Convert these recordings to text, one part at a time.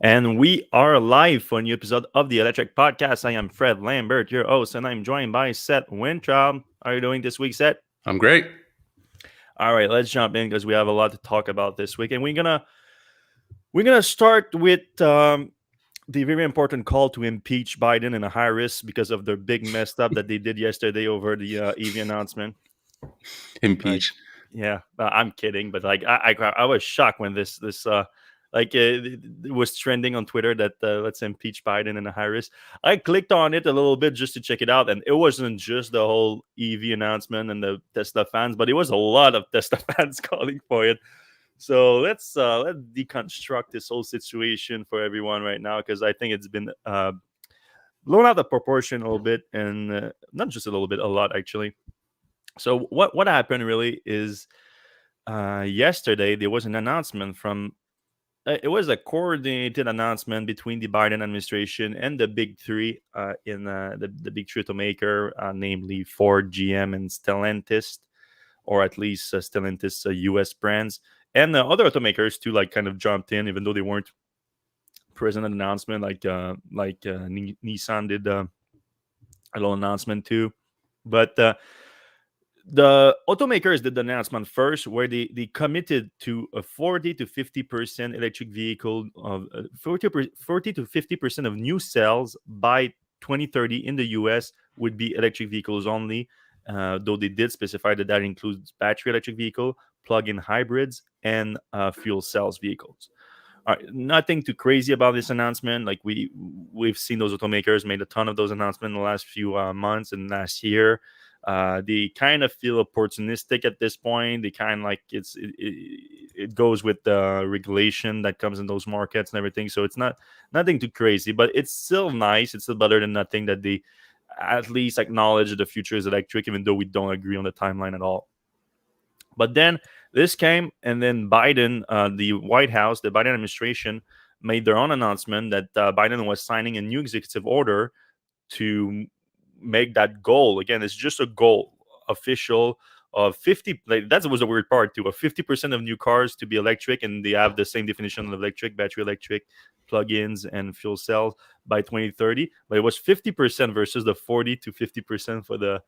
And we are live for a new episode of the Electrek podcast. I am Fred Lambert, your host, and I'm joined by Seth Wintraub. How are you doing this week, Seth? I'm great. All right, let's jump in because we have a lot to talk about this week, and we're gonna start with the very important call to impeach Biden in a high risk because of the big messed up that they did yesterday over the EV announcement. Like, Impeach. yeah, I'm kidding, but like I was shocked when it was trending on Twitter that let's impeach Biden in a high risk. I clicked on it a little bit just to check it out, and it wasn't just the whole EV announcement and the Tesla fans, but it was a lot of Tesla fans calling for it. So let's deconstruct this whole situation for everyone right now because I think it's been blown out of proportion a little bit, and not just a little bit, a lot actually. So what happened really is yesterday there was an announcement from it was a coordinated announcement between the Biden administration and the big three in the big three automaker, namely Ford, GM, and Stellantis, or at least Stellantis U.S. brands, and other automakers too, like kind of jumped in, even though they weren't present at the announcement, like Nissan did a little announcement too, but. The automakers did the announcement first where they committed to a 40 to 50% electric vehicle of 40 to 50% of new sales by 2030 in the US would be electric vehicles only, though they did specify that that includes battery electric vehicle, plug-in hybrids, and fuel cells vehicles. All right, nothing too crazy about this announcement. Like we've seen those automakers made a ton of those announcements in the last few months and last year. They kind of feel opportunistic at this point. They kind of like it goes with the regulation that comes in those markets and everything. So it's not nothing too crazy, but it's still nice. It's still better than nothing that they at least acknowledge the future is electric, even though we don't agree on the timeline at all. But then this came, and then Biden, the White House, the Biden administration made their own announcement that Biden was signing a new executive order to make that goal. Again, it's just a goal, official of 50. Like, that was the weird part too. Of 50% of new cars to be electric, and they have the same definition of electric: battery electric, plug-ins, and fuel cells by 2030. But it was 50% versus the 40 to 50% for the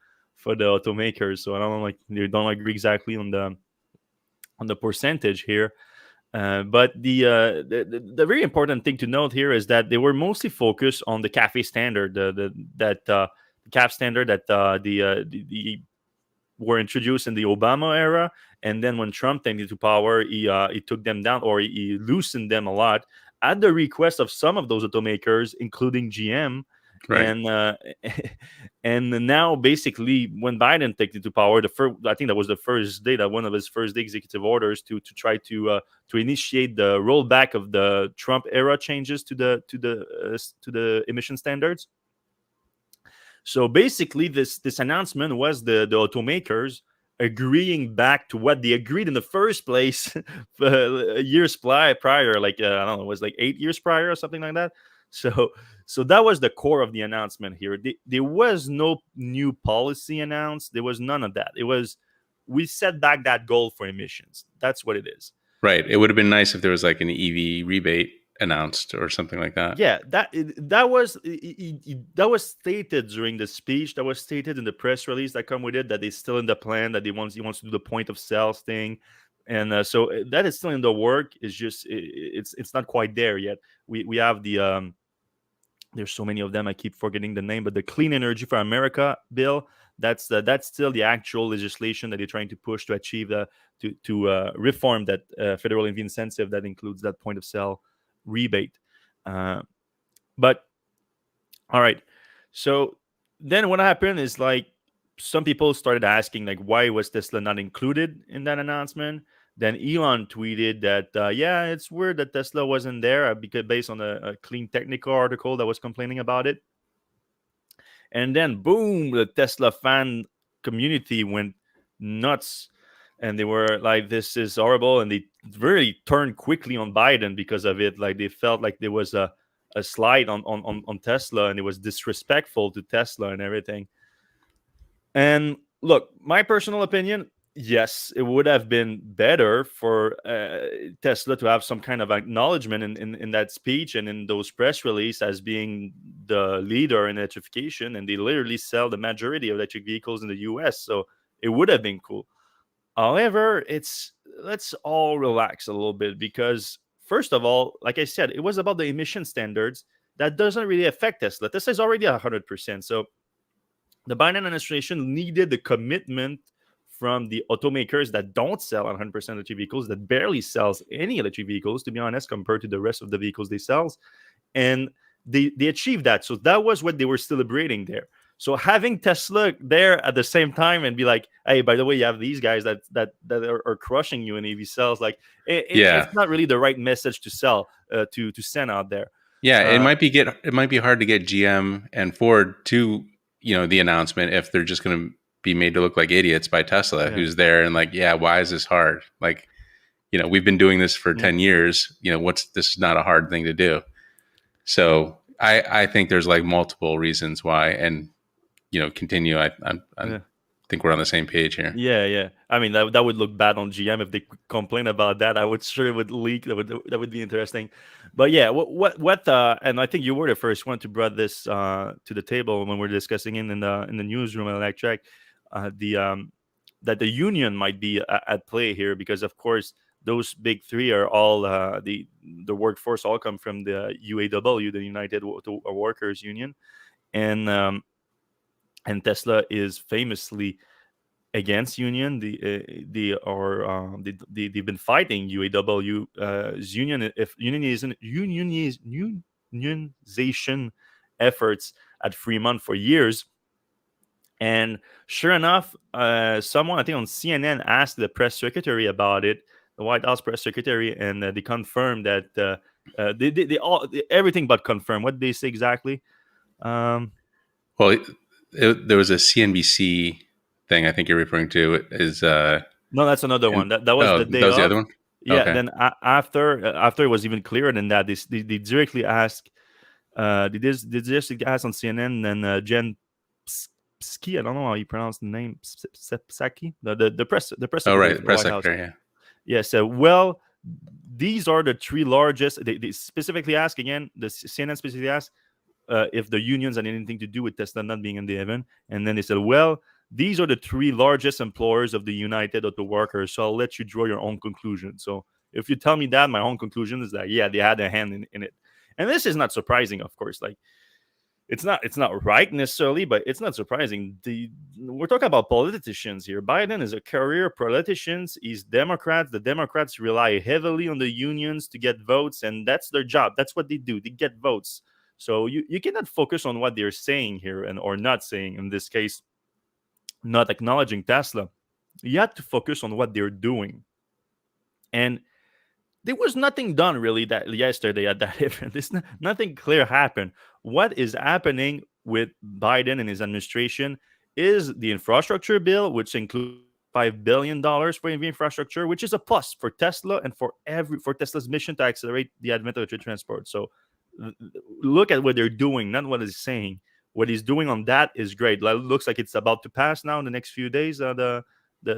automakers. So I don't know, like they don't agree exactly on the percentage here. But the very important thing to note here is that they were mostly focused on the CAFE standard, the CAF standard that the were introduced in the Obama era, and then when Trump came into power, he took them down, or he loosened them a lot at the request of some of those automakers, including GM. Right. And and now basically when Biden took into power, the first, I think that was the first day, that one of his first executive orders to try to initiate the rollback of the Trump era changes to the emission standards. So basically, this announcement was the automakers agreeing back to what they agreed in the first place years prior, like I don't know, it was like 8 years prior or something like that. So that was the core of the announcement here. There was no new policy announced. There was none of that. It was, we set back that goal for emissions. That's what it is. Right. It would have been nice if there was like an EV rebate announced or something like that. Yeah, that was stated during the speech. That was stated in the press release that come with it, that is still in the plan, that he wants to do the point of sales thing, and so that is still in the work. It's just it's not quite there yet. We have the there's so many of them, I keep forgetting the name, but the Clean Energy for America bill. That's still the actual legislation that they're trying to push to achieve to reform that federal EV incentive that includes that point of sale rebate. Uh, but all right, so then what happened is, like, some people started asking, like, why was Tesla not included in that announcement? Then Elon tweeted that yeah, it's weird that Tesla wasn't there because based on a Clean Technical article that was complaining about it. And then boom, the Tesla fan community went nuts, and they were like, this is horrible, and they really turned quickly on Biden because of it. Like, they felt like there was a slight on Tesla, and it was disrespectful to Tesla and everything. And look, my personal opinion, yes, it would have been better for Tesla to have some kind of acknowledgement in that speech and in those press release as being the leader in electrification, and they literally sell the majority of electric vehicles in the US. So it would have been cool. However, it's let's all relax a little bit because first of all, like I said, it was about the emission standards that doesn't really affect Tesla. Tesla is already 100%. So the Biden administration needed the commitment from the automakers that don't sell 100% electric vehicles, that barely sells any electric vehicles, to be honest, compared to the rest of the vehicles they sell. And they achieved that. So that was what they were celebrating there. So having Tesla there at the same time and be like, hey, by the way, you have these guys that are crushing you in EV sales, like it's Yeah. not really the right message to sell to send out there. Yeah, Uh, it might be hard to get GM and Ford to, the announcement if they're just going to be made to look like idiots by Tesla, yeah, who's there and like, yeah, why is this hard? Like, we've been doing this for yeah, 10 years. What's this is not a hard thing to do. So I think there's like multiple reasons why, and continue. I yeah. think we're on the same page here. Yeah, yeah. I mean, that would look bad on GM if they complain about that. I would sure it would leak. That would be interesting. But yeah, and I think you were the first one to brought this to the table when we're discussing it in the newsroom at Electrek, the that the union might be at play here because of course those big three are all the workforce all come from the UAW, the United Workers Union, and um, and Tesla is famously against union. They've been fighting UAW union if unionization efforts at Fremont for years. And sure enough, someone I think on CNN asked the press secretary about it, the White House press secretary, and they confirmed that they all everything but confirmed. What did they say exactly? Um, Well, there was a CNBC thing I think you're referring to is No, that's another and one. That was oh, the that day was the other of. one. Yeah. Okay. Then after it was even clearer than that. They directly asked. They just asked on CNN and Jen Psaki. I don't know how you pronounce the name. Psaki. The press Oh, secretary right, for the the press White House. secretary. Yeah. Yeah. So well, these are the three largest. They specifically ask again. The CNN specifically asked if the unions had anything to do with Tesla not being in the event. And then they said, well, these are the three largest employers of the United Auto Workers. So I'll let you draw your own conclusion. So if you tell me that, my own conclusion is that, yeah, they had a hand in it. And this is not surprising, of course. Like, it's not right necessarily, but it's not surprising. We're talking about politicians here. Biden is a career politician. He's Democrats. The Democrats rely heavily on the unions to get votes, and that's their job. That's what they do. They get votes. So you cannot focus on what they're saying here and or not saying. In this case, not acknowledging Tesla. You have to focus on what they're doing. And there was nothing done really that yesterday at that event. Nothing clear happened. What is happening with Biden and his administration is the infrastructure bill, which includes $5 billion for EV infrastructure, which is a plus for Tesla and for Tesla's mission to accelerate the advent of electric transport. So look at what they're doing, not what he's saying. What he's doing on that is great. It looks like it's about to pass now in the next few days. The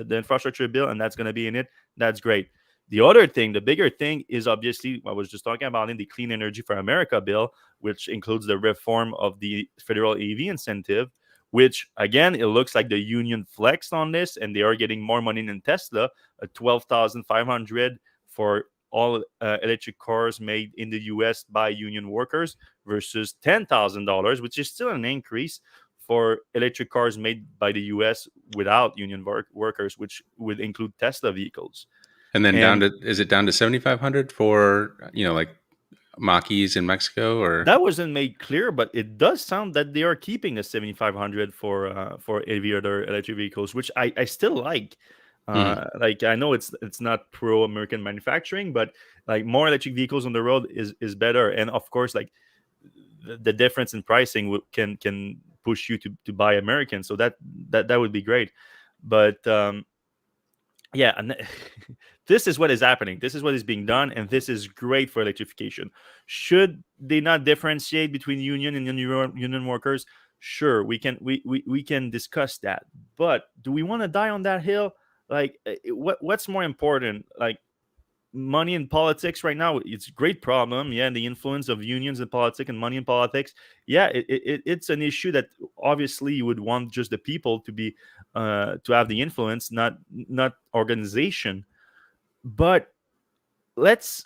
infrastructure bill, and that's going to be in it. That's great. The other thing, the bigger thing, is obviously I was just talking about in the Clean Energy for America bill, which includes the reform of the federal EV incentive. Which again, it looks like the union flexed on this, and they are getting more money than Tesla, 12,500 for all electric cars made in the U.S. by union workers versus $10,000, which is still an increase for electric cars made by the U.S. without union workers, which would include Tesla vehicles. And then And is it down to 7,500 for like Maquis in Mexico or? that wasn't made clear, but it does sound that they are keeping the 7,500 for every other electric vehicles, which I still like. Mhm. Like I know it's not pro American manufacturing, but like more electric vehicles on the road is better. And of course, like the difference in pricing can push you to buy American. So that would be great. But yeah, and this is what is happening. This is what is being done, and this is great for electrification. Should they not differentiate between union and union workers? Sure, we can discuss that. But do we want to die on that hill? Like, what's more important? Like, money in politics right now, it's a great problem. Yeah, the influence of unions in politics and money in politics. Yeah, it's an issue that obviously you would want just the people to be to have the influence, not organization. But let's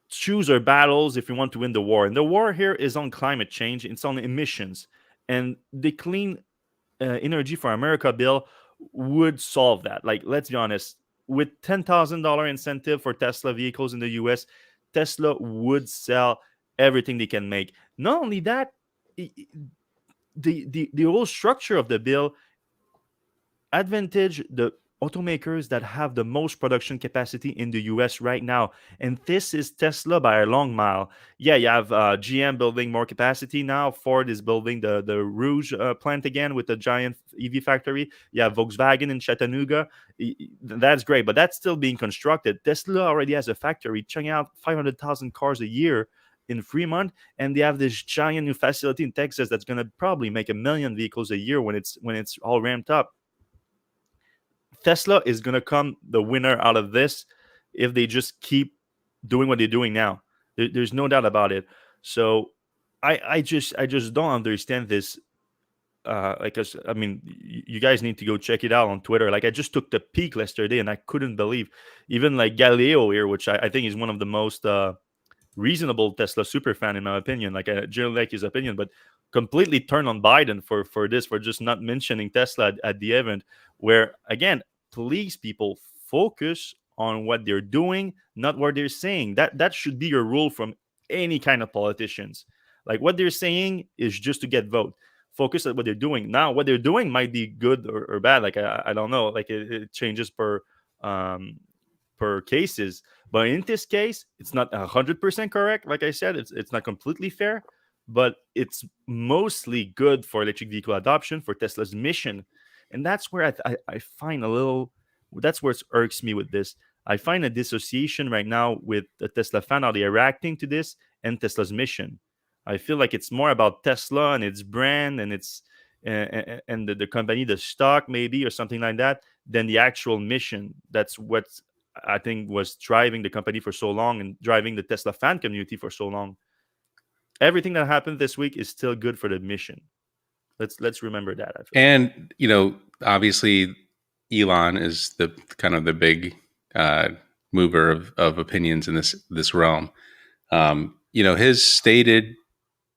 choose our battles if we want to win the war. And the war here is on climate change. It's on emissions, and the clean energy for America bill would solve that. Like, let's be honest, with $10,000 incentive for Tesla vehicles in the US, Tesla would sell everything they can make. Not only that, the whole structure of the bill advantage the automakers that have the most production capacity in the US right now. And this is Tesla by a long mile. Yeah, you have GM building more capacity now. Ford is building the Rouge plant again with the giant EV factory. You have Volkswagen in Chattanooga. That's great, but that's still being constructed. Tesla already has a factory churning out 500,000 cars a year in Fremont, and they have this giant new facility in Texas that's going to probably make 1 million vehicles a year when it's all ramped up. Tesla is going to come the winner out of this if they just keep doing what they're doing now. There's no doubt about it. So I just don't understand this. Like, I mean, you guys need to go check it out on Twitter. Like, I just took the peek yesterday, and I couldn't believe even like Galileo here, which I think is one of the most reasonable Tesla super fan in my opinion. Like, I generally like his opinion, but completely turned on Biden for just not mentioning Tesla at the event. Where again, please people focus on what they're doing, not what they're saying. That should be your rule from any kind of politicians. Like, what they're saying is just to get vote. Focus on what they're doing. Now, what they're doing might be good or bad. Like, I don't know. Like, it changes um, per cases. But in this case, it's not 100% correct. Like I said, it's not completely fair, but it's mostly good for electric vehicle adoption for Tesla's mission, and that's where I find a little. That's where it irks me with this. I find a dissociation right now with the Tesla fan, how they're reacting to this and Tesla's mission. I feel like it's more about Tesla and its brand and its and the company, the stock maybe or something like that, than the actual mission. That's what I think was driving the company for so long and driving the Tesla fan community for so long. Everything that happened this week is still good for the mission. Let's remember that. I feel like. And obviously, Elon is the kind of the big mover of opinions in this realm. His stated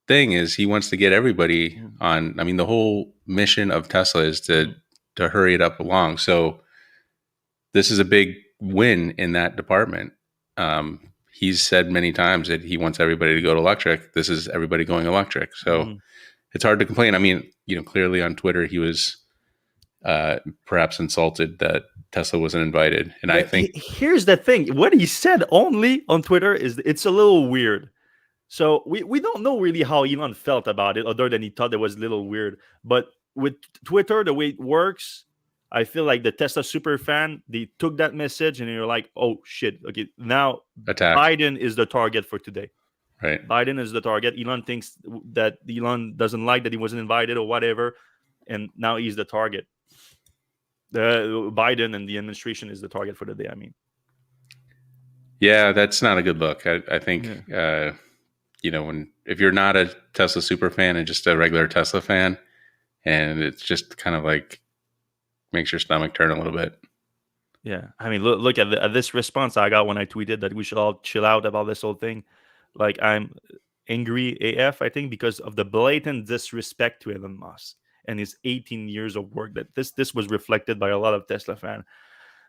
thing is he wants to get everybody on. I mean, the whole mission of Tesla is to hurry it up along. So this is a big win in that department. He's said many times that he wants everybody to go to electric. This is everybody going electric. So it's hard to complain. I mean, clearly on Twitter, he was perhaps insulted that Tesla wasn't invited. And I think here's the thing. What he said only on Twitter it's a little weird. So we don't know really how Elon felt about it, other than he thought it was a little weird. But with Twitter, the way it works, I feel like the Tesla super fan, they took that message and you're like, oh shit, okay, now attacked. Biden is the target for today. Right. Biden is the target. Elon thinks that Elon doesn't like that he wasn't invited or whatever, and now he's the target. Biden and the administration is the target for the day. I mean, yeah, that's not a good look. I think if you're not a Tesla super fan and just a regular Tesla fan, and it's just kind of like makes your stomach turn a little bit. Yeah, I mean, look at this response I got when I tweeted that we should all chill out about this whole thing. Like, I'm angry AF, I think, because of the blatant disrespect to Elon Musk and his 18 years of work. That this was reflected by a lot of Tesla fans.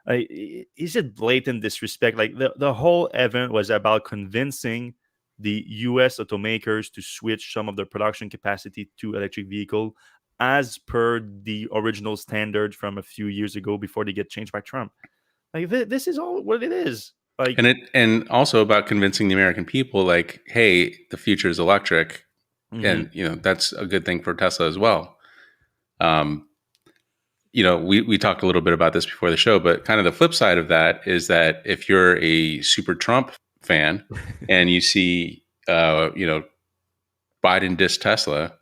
Is it blatant disrespect? Like, the whole event was about convincing the U.S. automakers to switch some of their production capacity to electric vehicle, as per the original standard from a few years ago before they get changed by Trump. Like, this is all what it is. Like, and also about convincing the American people, like, hey, the future is electric, and that's a good thing for Tesla as well. We talked a little bit about this before the show, but kind of the flip side of that is that if you're a super Trump fan and you see, Biden diss Tesla,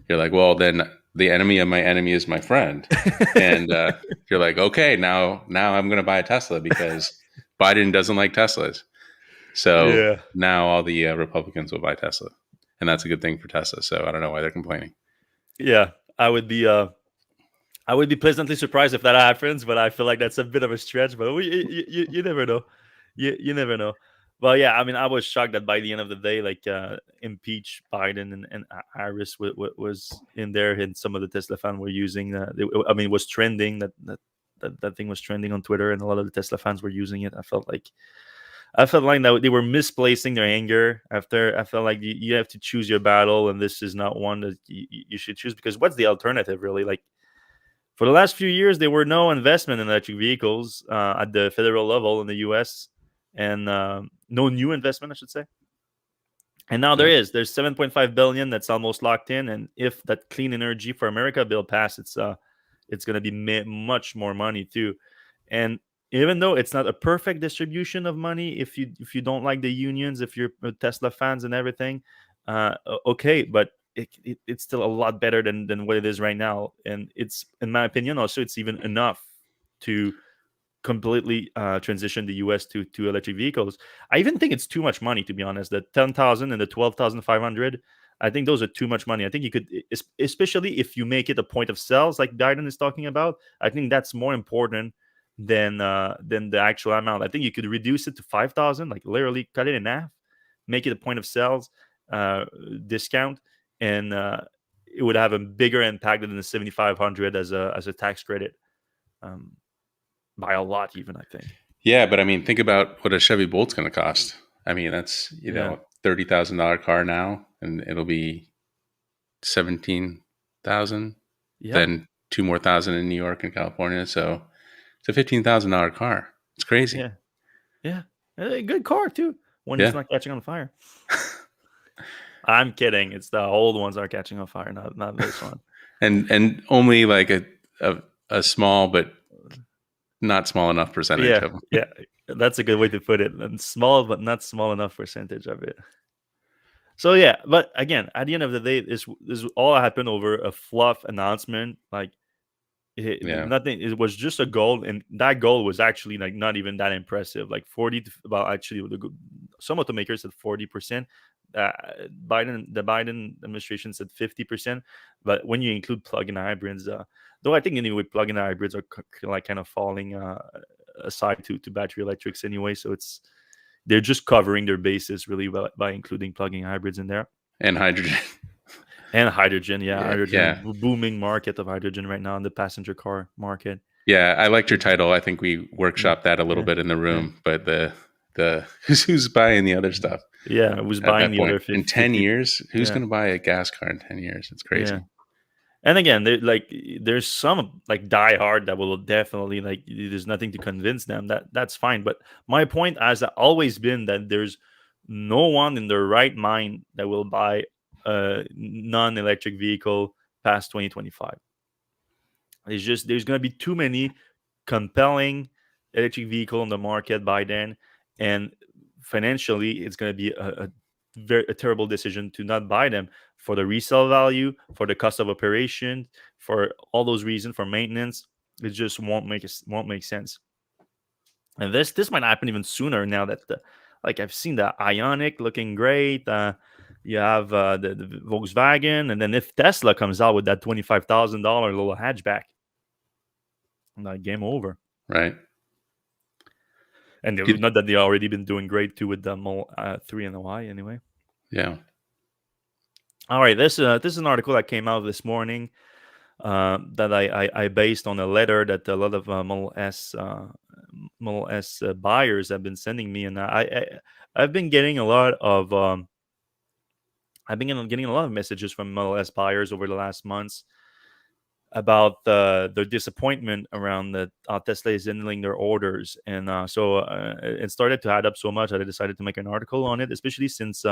you're like, well, then the enemy of my enemy is my friend. And you're like, okay, now I'm going to buy a Tesla because Biden doesn't like Teslas. So Yeah, now all the Republicans will buy Tesla, and that's a good thing for Tesla. So I don't know why they're complaining. yeah. I would be pleasantly surprised if that happens, but I feel like that's a bit of a stretch. But you never know. You never know. Well, yeah, I mean, I was shocked that by the end of the day, like impeach Biden and Harris was in there, and some of the Tesla fans were using. I mean, it was trending that thing was trending on Twitter, and a lot of the Tesla fans were using it. I felt like that they were misplacing their anger. After I felt like you have to choose your battle, and this is not one that you should choose, because what's the alternative really? Like for the last few years, there were no investment in electric vehicles at the federal level in the U.S. and no new investment, I should say. And now there Yep. is. There's 7.5 billion that's almost locked in, and if that Clean Energy for America bill passes, it's going to be much more money too. And even though it's not a perfect distribution of money, if you don't like the unions, if you're Tesla fans and everything, okay, but it's still a lot better than what it is right now. And it's, in my opinion, also it's even enough to completely transition the US to electric vehicles. I even think it's too much money, to be honest. The 10,000 and the 12,500, I think those are too much money. I think you could, especially if you make it a point of sales like Biden is talking about. I think that's more important than the actual amount. I think you could reduce it to 5,000, like literally cut it in half, make it a point of sales uh, discount, and it would have a bigger impact than the 7,500 as a tax credit. Um, by a lot, even I think. Yeah, but I mean, think about what a Chevy Bolt's going to cost. I mean, that's Yeah. $30,000 car now, and it'll be 17,000. Yep. Then two more thousand in New York and California. So it's a $15,000 car. It's crazy. Yeah. Yeah. A good car too when it's Yeah, not catching on fire. I'm kidding. It's the old ones are catching on fire, not this one. and only like a small but not small enough percentage Yeah. of them. Yeah. That's a good way to put it. And small, but not small enough percentage of it. So yeah, but again, at the end of the day, this all happened over a fluff announcement. Like Yeah, nothing. It was just a goal, and that goal was actually like not even that impressive. Like 40. Well, actually, some automakers said 40%. The Biden administration said 50%. But when you include plug-in hybrids, though, I think anyway, plug-in hybrids are like kind of falling aside to battery electrics anyway. So they're just covering their bases really by including plug-in hybrids in there. and hydrogen. And hydrogen, yeah, Yeah, hydrogen, yeah, booming market of hydrogen right now in the passenger car market. yeah. I liked your title. I think we Yeah, workshopped that a little yeah, bit in the yeah, room, but the who's buying the other stuff yeah. Who's at buying that the point other in 10 50? years? Who's Yeah, going to buy a gas car in 10 years? It's yeah. crazy. And again, there's some like die hard that will definitely like there's nothing to convince them that's fine. But my point has always been that there's no one in their right mind that will buy a non-electric vehicle past 2025. It's just there's going to be too many compelling electric vehicle on the market by then, and financially, it's going to be a terrible decision to not buy them for the resale value, for the cost of operation, for all those reasons, for maintenance. It just won't make sense. And this might happen even sooner now that like I've seen the Ionic looking great. You have the Volkswagen, and then if Tesla comes out with that $25,000 little hatchback, game over. Right. And Did, not that they already been doing great too with the Model 3 and the Y anyway. yeah. All right, this is an article that came out this morning that I based on a letter that a lot of Model S buyers have been sending me, and I've been getting a lot of I've been getting a lot of messages from Model S buyers over the last months about their disappointment around how Tesla is handling their orders, and so it started to add up so much that I decided to make an article on it, especially since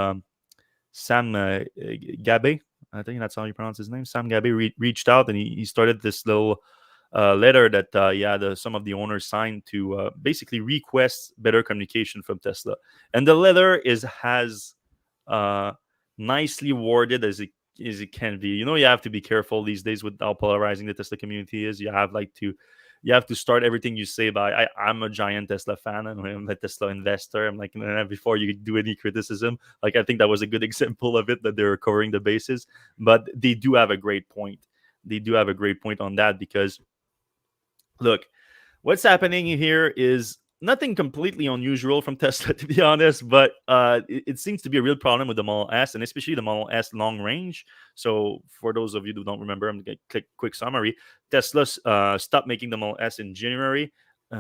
Sam Gabe, I think that's how you pronounce his name. Sam Gabe reached out and he started this little letter that some of the owners signed to basically request better communication from Tesla, and the letter is has nicely worded as as it can be. You have to be careful these days with how polarizing the Tesla community is. You have to start everything you say by I'm a giant Tesla fan and I'm a Tesla investor. I'm like, before you do any criticism, like I think that was a good example of it, that they're covering the bases. But they do have a great point. They do have a great point on that, because look, what's happening here is nothing completely unusual from Tesla, to be honest, but it seems to be a real problem with the Model S, and especially the Model S long range. So, for those of you who don't remember, I'm going to click quick summary. Tesla stopped making the Model S in January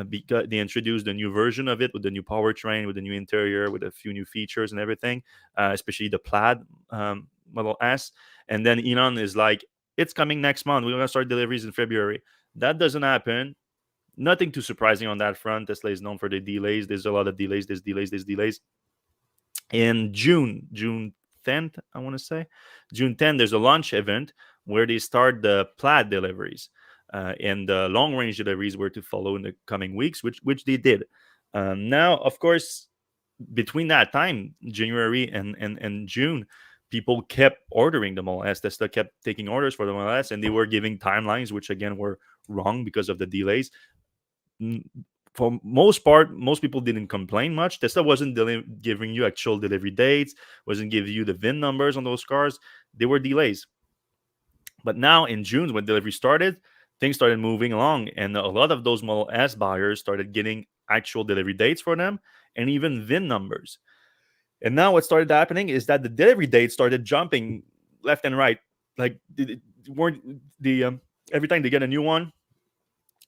because they introduced a new version of it with the new powertrain, with the new interior, with a few new features and everything, especially the Plaid Model S. And then Elon is like, it's coming next month. We're going to start deliveries in February. That doesn't happen. Nothing too surprising on that front. Tesla is known for the delays. There's a lot of delays. There's delays. In June 10th, I want to say, June 10th, there's a launch event where they start the Plaid deliveries, and the long range deliveries were to follow in the coming weeks, which they did. Now, of course, between that time, January and June, people kept ordering the Model S. Tesla kept taking orders for the Model S, and they were giving timelines, which again were wrong because of the delays. For most part, most people didn't complain much. Tesla wasn't giving you actual delivery dates, wasn't giving you the VIN numbers on those cars. They were delays. But now in June, when delivery started, things started moving along, and a lot of those Model S buyers started getting actual delivery dates for them and even VIN numbers. And now what started happening is that the delivery dates started jumping left and right. Like, weren't the every time they get a new one,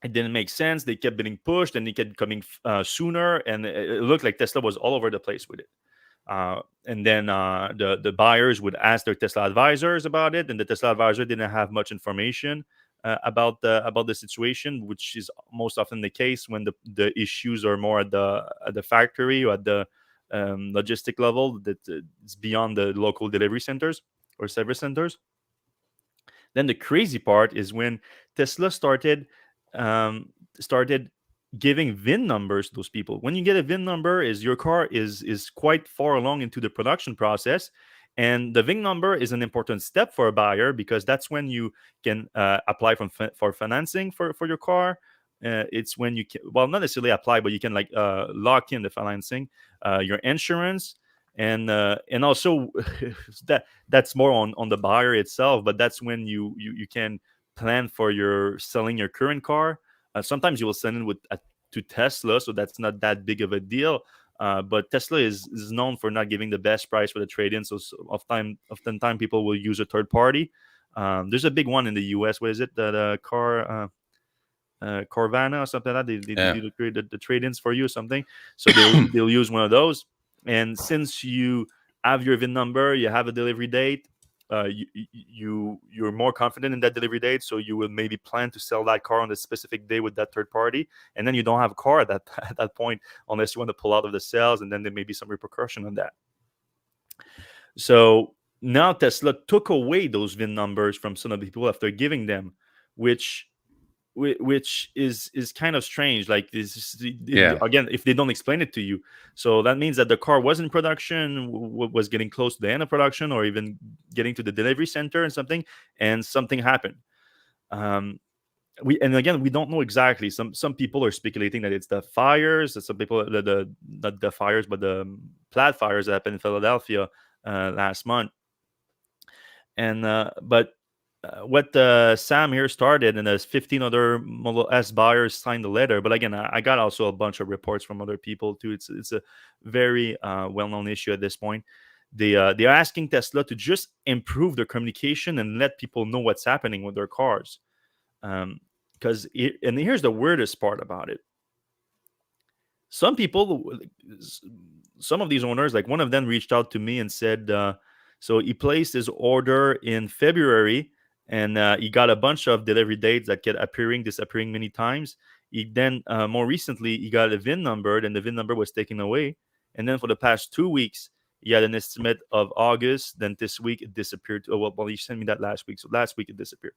it didn't make sense. They kept getting pushed, and they kept coming sooner, and it looked like Tesla was all over the place with it. And then the buyers would ask their Tesla advisors about it, and the Tesla advisor didn't have much information about the situation, which is most often the case when the issues are more at the factory or at the logistic level that it's beyond the local delivery centers or service centers. Then the crazy part is when Tesla started giving VIN numbers to those people. When you get a VIN number, is your car is quite far along into the production process, and the VIN number is an important step for a buyer, because that's when you can apply for financing for your car. It's when you can, well, not necessarily apply, but you can like lock in the financing, your insurance, and also that's more on the buyer itself. But that's when you can plan for your selling your current car. Sometimes you will send it to Tesla, so that's not that big of a deal. But Tesla is known for not giving the best price for the trade-in, so oftentimes people will use a third party. There's a big one in the U.S. What is it? The car. Carvana or something like that. They Yeah. do the trade-ins for you or something. So they'll use one of those. And since you have your VIN number, you have a delivery date, you're more confident in that delivery date. So you will maybe plan to sell that car on a specific day with that third party, and then you don't have a car at that at that point unless you want to pull out of the sales, and then there may be some repercussion on that. So now Tesla took away those VIN numbers from some of the people after giving them, which is kind of strange. Like this Yeah. again, if they don't explain it to you, so that means that the car was in production, was getting close to the end of production, or even getting to the delivery center and something happened. We don't know exactly. Some people are speculating that it's the fires. Some people, the not the fires, but the Plaid fires that happened in Philadelphia last month. And but what Sam here started, and there's 15 other Model S buyers signed the letter. But again, I got also a bunch of reports from other people too. It's a very well-known issue at this point. They're asking Tesla to just improve their communication and let people know what's happening with their cars. Because and here's the weirdest part about it. Some people, some of these owners, like one of them reached out to me and said, so he placed his order in February, and he got a bunch of delivery dates that kept disappearing many times. He then, more recently, he got a VIN number, and the VIN number was taken away. And then for the past 2 weeks, he had an estimate of August. Then this week it disappeared. Oh, well, he sent me that last week. So last week it disappeared.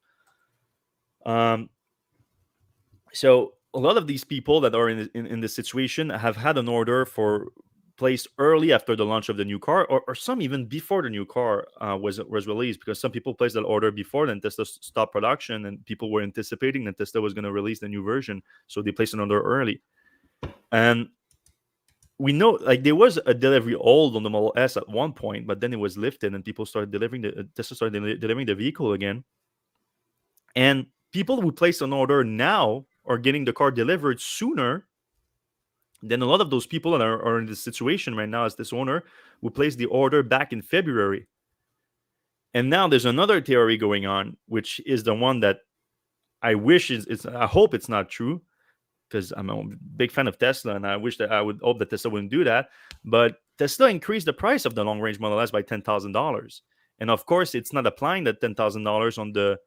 So a lot of these people that are in this situation have had an order for placed early after the launch of the new car, or some even before the new car was released, because some people placed that order before then Tesla stopped production, and people were anticipating that Tesla was going to release the new version, so they placed an order early. And we know, like, there was a delivery hold on the Model S at one point, but then it was lifted, and people started delivering Tesla started delivering the vehicle again. And people who place an order now are getting the car delivered sooner than a lot of those people that are in this situation right now as this owner who placed the order back in February. And now there's another theory going on, which is the one that I wish I hope it's not true, because I'm a big fan of Tesla, and I would hope that Tesla wouldn't do that. But Tesla increased the price of the long range Model S by $10,000, and of course, it's not applying that $10,000 on the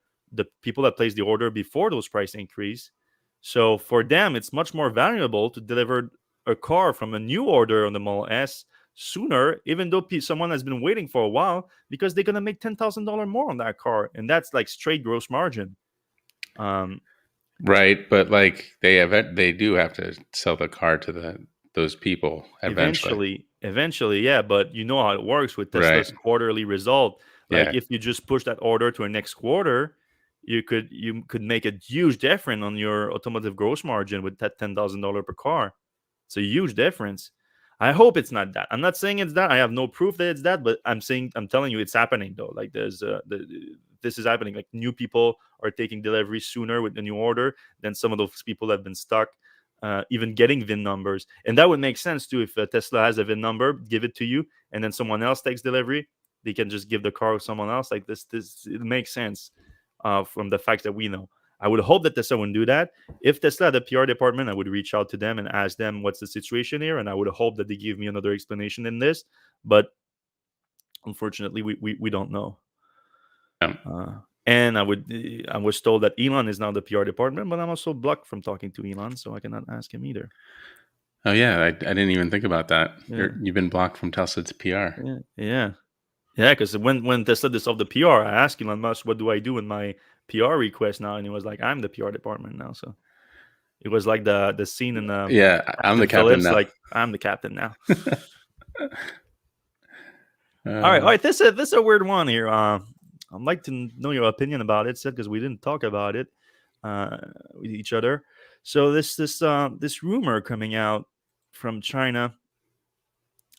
people that placed the order before those price increase. So for them, it's much more valuable to deliver a car from a new order on the Model S sooner, even though someone has been waiting for a while, because they're gonna make $10,000 more on that car, and that's like straight gross margin. Um, Right, but like they do have to sell the car to those people eventually. Eventually, yeah, but you know how it works with Right. Tesla's quarterly result. Like, Yeah. if you just push that order to a next quarter, you could make a huge difference on your automotive gross margin with that $10,000 per car. It's a huge difference. I hope it's not that. I'm not saying it's that. I have no proof that it's that, but I'm telling you, it's happening though. Like, this is happening. Like, new people are taking delivery sooner with the new order than some of those people that have been stuck, even getting VIN numbers. And that would make sense too. If Tesla has a VIN number, give it to you, and then someone else takes delivery, they can just give the car to someone else. Like, this it makes sense from the facts that we know. I would hope that Tesla wouldn't do that. If Tesla had a PR department, I would reach out to them and ask them what's the situation here, and I would hope that they give me another explanation in this. But unfortunately, we don't know. Yeah. And I was told that Elon is now the PR department, but I'm also blocked from talking to Elon, so I cannot ask him either. Oh yeah, I didn't even think about that. Yeah, You've been blocked from Tesla's PR. yeah. Yeah, because when Tesla dissolved the PR, I asked Elon Musk, "What do I do in my PR request now?" And he was like, "I'm the PR department now." So it was like the scene in Yeah, I'm the Captain captain Phillips, now. like, I'm the captain now. All uh, right. This is a weird one here. I'd like to know your opinion about it, Sid, because we didn't talk about it uh, with each other. So this rumor coming out from China,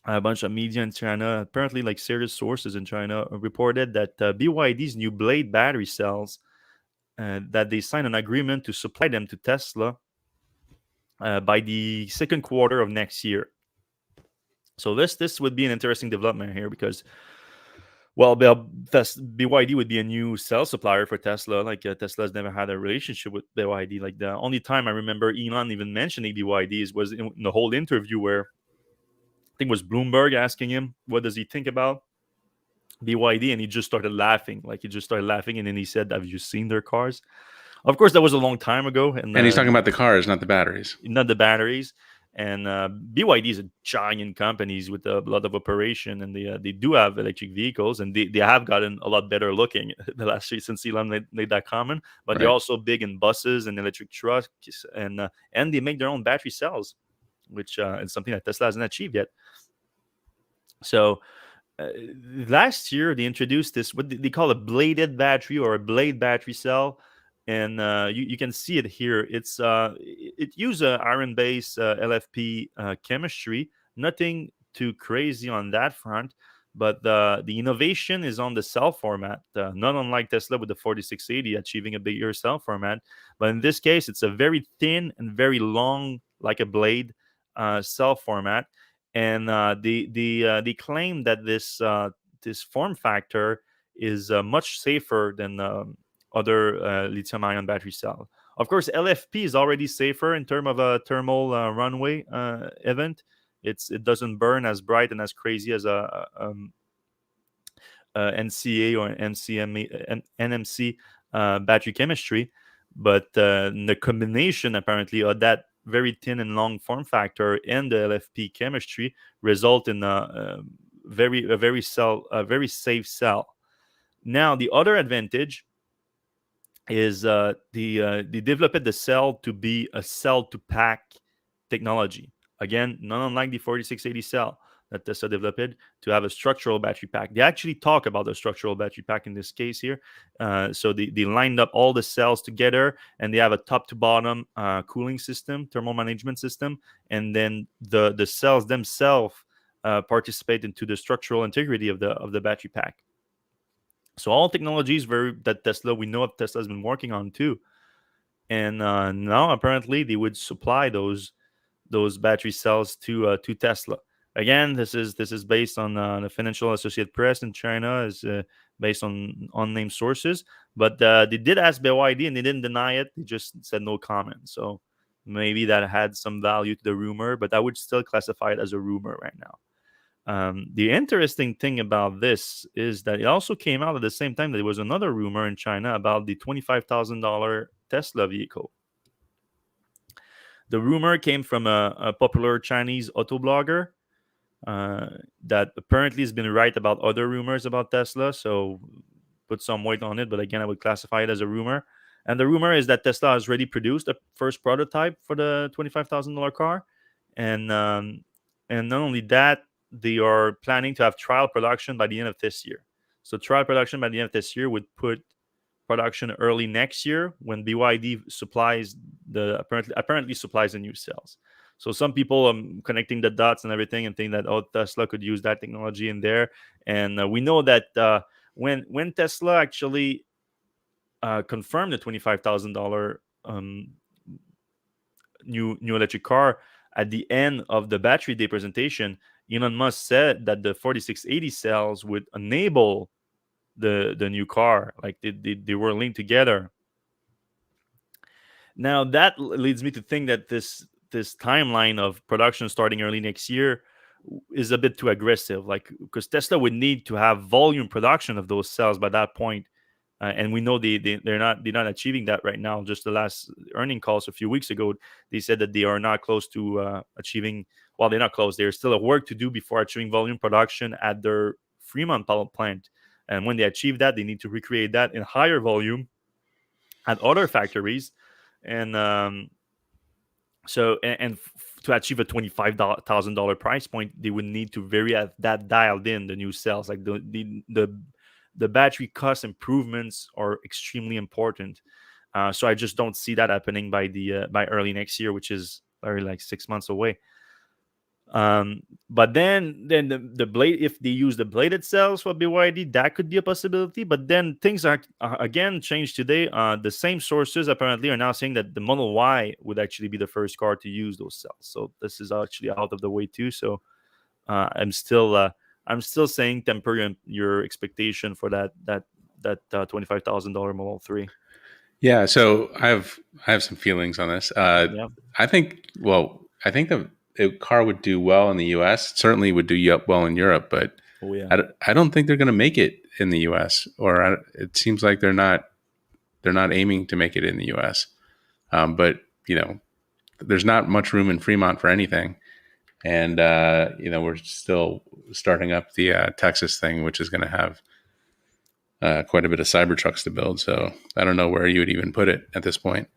a bunch of media in China, apparently like serious sources in China, reported that BYD's new Blade battery cells, that they signed an agreement to supply them to Tesla by the second quarter of next year. So this would be an interesting development here, because, well, BYD would be a new cell supplier for Tesla. Like, Tesla's never had a relationship with BYD. Like, the only time I remember Elon even mentioning BYD was in the whole interview where I think it was Bloomberg asking him what does he think about BYD, and he just started laughing. Like, he just started laughing, and then he said, "Have you seen their cars?" Of course, that was a long time ago, and and he's talking about the cars, not the batteries. not the batteries. And BYD is a giant companies with a lot of operation, and they do have electric vehicles, and they have gotten a lot better looking the last year since Elon made that comment. But they're Right. also big in buses and electric trucks, and they make their own battery cells, which is something that Tesla hasn't achieved yet. So last year they introduced this, what they call a bladed battery, or a blade battery cell. And you can see it here. It uses iron based LFP chemistry. Nothing too crazy on that front, but the innovation is on the cell format, not unlike Tesla with the 4680 achieving a bigger cell format. But in this case, it's a very thin and very long, like a blade, cell format. And they claim that this form factor is much safer than other lithium-ion battery cell. Of course, LFP is already safer in terms of a thermal runaway event. It doesn't burn as bright and as crazy as NCA or NMC battery chemistry, but the combination apparently of that very thin and long form factor and the LFP chemistry result in a very safe cell. Now, the other advantage is they developed the cell to be a cell to pack technology. again, not unlike the 4680 cell that Tesla developed, to have a structural battery pack. They actually talk about the structural battery pack in this case here. So they lined up all the cells together, and they have a top to bottom cooling system, thermal management system, and then the cells themselves participate into the structural integrity of the battery pack. So all technologies that Tesla, we know of Tesla has been working on too, and now apparently they would supply those battery cells to Tesla. Again, this is based on the Financial Associate Press in China, is based on unnamed sources, but they did ask BYD and they didn't deny it. They just said no comment. So maybe that had some value to the rumor, but I would still classify it as a rumor right now. The interesting thing about this is that it also came out at the same time that there was another rumor in China about the $25,000 Tesla vehicle. The rumor came from a popular Chinese auto blogger that apparently has been right about other rumors about Tesla. So put some weight on it. But again, I would classify it as a rumor. And the rumor is that Tesla has already produced a first prototype for the $25,000 car. And not only that, they are planning to have trial production by the end of this year. So trial production by the end of this year would put production early next year when BYD supplies apparently supplies the new cells. So some people are connecting the dots and everything and think that Tesla could use that technology in there. And we know that when Tesla actually confirmed the $25,000 new electric car at the end of the battery day presentation, Elon Musk said that the 4680 cells would enable the new car, like they were linked together. Now that leads me to think that this timeline of production starting early next year is a bit too aggressive, like, because Tesla would need to have volume production of those cells by that point. And we know they're not achieving that right now. Just the last earning calls a few weeks ago, they said that they are not close to achieving. Well, they're not close. There's still a work to do before achieving volume production at their Fremont plant. And when they achieve that, they need to recreate that in higher volume at other factories. And to achieve a $25,000 price point, they would need to have that dialed in the new cells. Like the battery cost improvements are extremely important. So I just don't see that happening by early next year, which is already like 6 months away. But then the blade, if they use the bladed cells for BYD, that could be a possibility. But then things are again changed today. The same sources apparently are now saying that the Model Y would actually be the first car to use those cells. So this is actually out of the way too. So I'm still saying temper your expectation for that $25,000 Model 3. Yeah, so I have some feelings on this. Yeah. I think the car would do well in the U.S. It certainly would do well in Europe, but Oh yeah. I don't think they're going to make it in the U.S. It seems like they're not aiming to make it in the U.S. But there's not much room in Fremont for anything, and we're still starting up the Texas thing, which is going to have quite a bit of Cybertrucks to build. So I don't know where you would even put it at this point.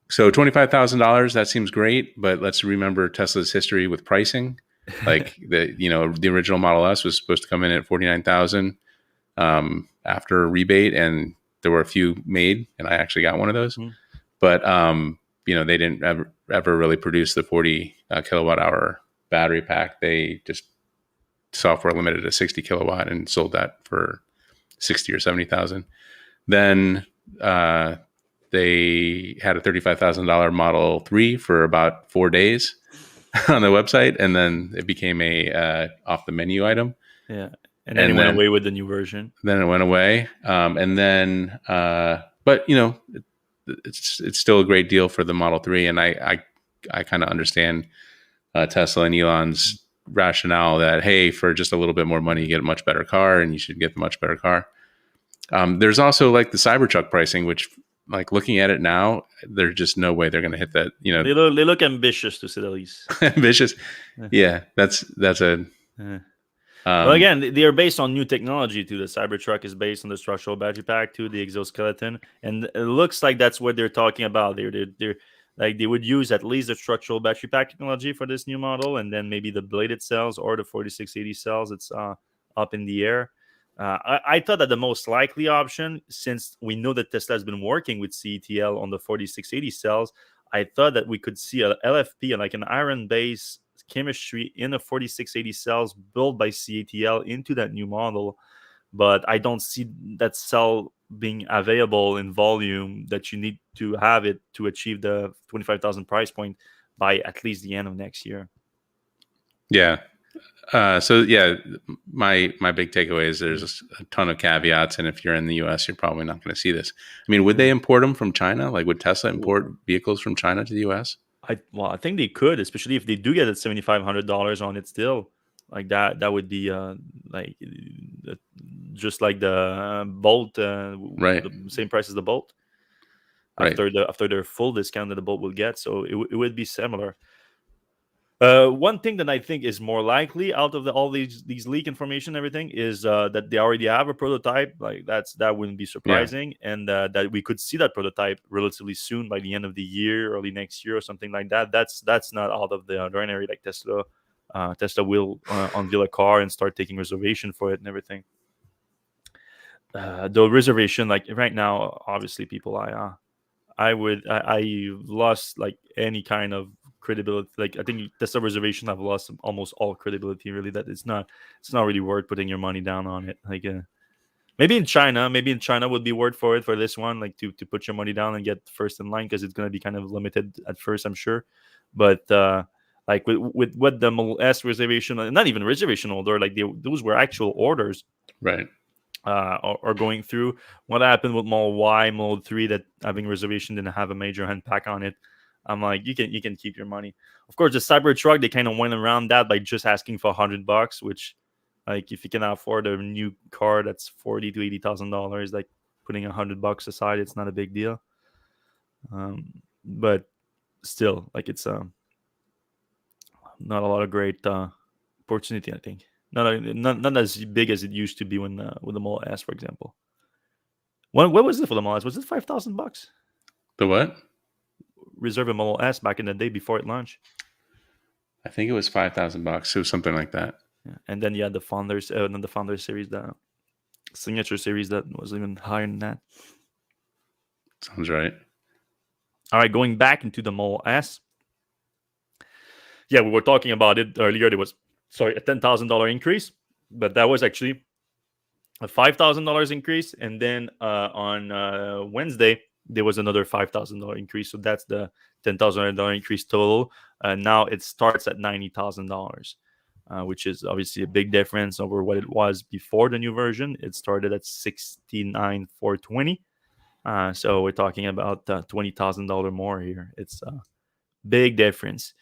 So $25,000, that seems great, but let's remember Tesla's history with pricing. Like the original Model S was supposed to come in at $49,000 after a rebate, and there were a few made, and I actually got one of those. Mm-hmm. But they didn't ever really produce the 40 kilowatt hour battery pack. They just software limited to 60 kilowatt and sold that for 60 or 70,000. Then they had a $35,000 Model 3 for about 4 days on the website, and then it became a off the menu item. Yeah, and then it went away with the new version. Then it went away, but it's still a great deal for the Model 3, and I kind of understand Tesla and Elon's rationale that, hey, for just a little bit more money, you get a much better car, and you should get the much better car. There's also like the Cybertruck pricing, which, like, looking at it now, there's just no way they're going to hit that. They look ambitious, to say the least. Ambitious, yeah. That's a. Well, again, they are based on new technology too. The Cybertruck is based on the structural battery pack too, the exoskeleton, and it looks like that's what they're talking about. Like they would use at least the structural battery pack technology for this new model, and then maybe the bladed cells or the 4680 cells. It's up in the air. I thought that the most likely option, since we know that Tesla has been working with CETL on the 4680 cells, I thought that we could see a LFP, like an iron base chemistry in the 4680 cells built by CATL into that new model. But I don't see that cell being available in volume that you need to have it to achieve the 25,000 price point by at least the end of next year. Yeah. So yeah, my big takeaway is there's a ton of caveats, and if you're in the U.S., you're probably not going to see this. I mean, would they import them from China? Like, would Tesla import vehicles from China to the U.S.? I think they could, especially if they do get it $7,500 on it still. Like that would be like just like the Bolt, Right. the same price as the Bolt Right. after their full discount that the Bolt will get. So it would be similar. One thing that I think is more likely out of all these leak information, and everything, is that they already have a prototype. Like that wouldn't be Yeah. surprising, and that we could see that prototype relatively soon, by the end of the year, early next year, or something like that. That's not out of the ordinary. Like Tesla will unveil a car and start taking reservation for it and everything. The reservation, like right now, obviously, people, I lost like any kind of credibility. Like I think Tesla reservation, I've lost almost all credibility. Really, that it's not really worth putting your money down on it. Like maybe in China would be worth for it for this one. Like to put your money down and get first in line, because it's gonna be kind of limited at first, I'm sure. But like with what the Model S reservation, not even reservation order, like those were actual orders. Right. Or going through. What happened with Model Y, Model 3, that having reservation didn't have a major hand pack on it. I'm like, you can keep your money. Of course, the Cybertruck, they kind of went around that by just asking for $100, which, like, if you can afford a new car that's $40,000 to $80,000, like putting $100 aside, it's not a big deal. But still, like, it's not a lot of great opportunity, I think. Not as big as it used to be when with the Model S, for example. What was it for the Model S? Was it $5,000? The what? Reserve a Model S back in the day before it launched. I think it was $5,000. It was something like that. Yeah. And then you had the Founders, not the Founders series, the Signature series that was even higher than that. Sounds right. All right, going back into the Model S. Yeah, we were talking about it earlier. There was a $10,000 increase, but that was actually a $5,000 increase, and then on Wednesday there was another $5,000 increase. So that's the $10,000 increase total. Now it starts at $90,000, which is obviously a big difference over what it was before the new version. It started at $69,420. So we're talking about $20,000 more here. It's a big difference.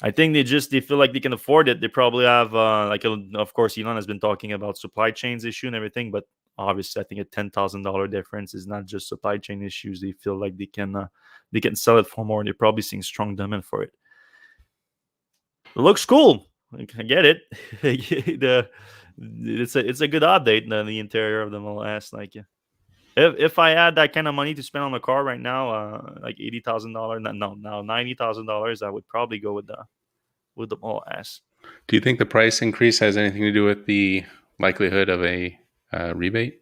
I think they feel like they can afford it. They probably have of course, Elon has been talking about supply chains issue and everything, but obviously, I think a $10,000 difference is not just supply chain issues. They feel like they can sell it for more. They're probably seeing strong demand for it. It looks cool. I get it. It's a good update in the interior of the Model S. Like, if I had that kind of money to spend on a car right now, like $80,000, no, $90,000, I would probably go with the Model S. Do you think the price increase has anything to do with the likelihood of a rebate,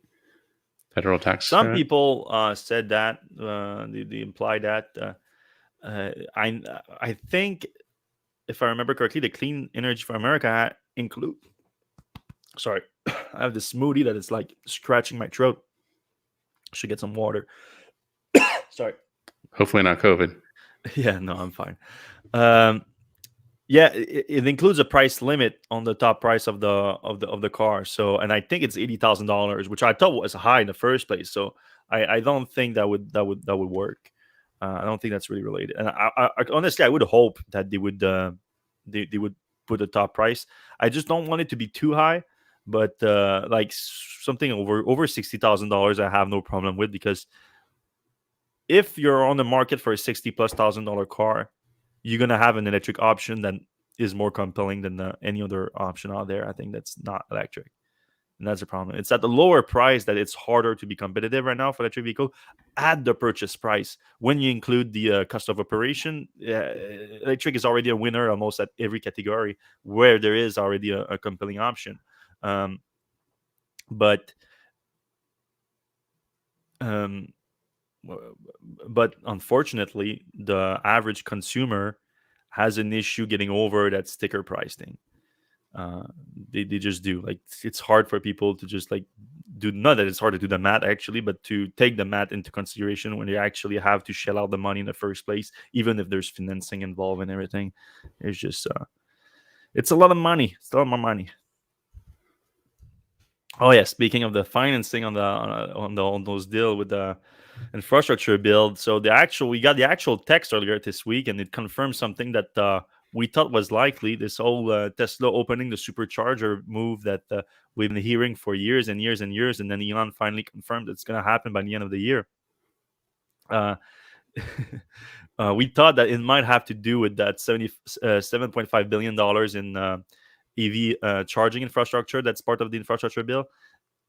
federal tax? Some people said that they imply that. I think, if I remember correctly, the Clean Energy for America include. Sorry, I have this smoothie that is like scratching my throat. Should get some water. Sorry. Hopefully not COVID. Yeah, no, I'm fine. Yeah, it includes a price limit on the top price of the car. So, and I think it's $80,000, which I thought was high in the first place. So I don't think that would work. I don't think that's really related. And I honestly, I would hope that they would put a top price. I just don't want it to be too high. But like something over $60,000, I have no problem with, because if you're on the market for a $60,000+ car, you're gonna have an electric option that is more compelling than any other option out there. I think that's not electric. And that's the problem. It's at the lower price that it's harder to be competitive right now for electric vehicle at the purchase price. When you include the cost of operation, electric is already a winner almost at every category where there is already a compelling option. Um, but um, but unfortunately, the average consumer has an issue getting over that sticker price thing. uh they just do, like, it's hard for people to just like do, not that it's hard to do the math actually, but to take the math into consideration when you actually have to shell out the money in the first place, even if there's financing involved and everything. It's just it's a lot of money. It's a lot more money. Oh yeah, speaking of the financing on the on those deal with the infrastructure build. So we got the actual text earlier this week, and it confirmed something that we thought was likely. This whole Tesla opening the supercharger move that we've been hearing for years and years and years, and then Elon finally confirmed it's going to happen by the end of the year. Uh, we thought that it might have to do with that $7.5 billion in EV charging infrastructure that's part of the infrastructure bill,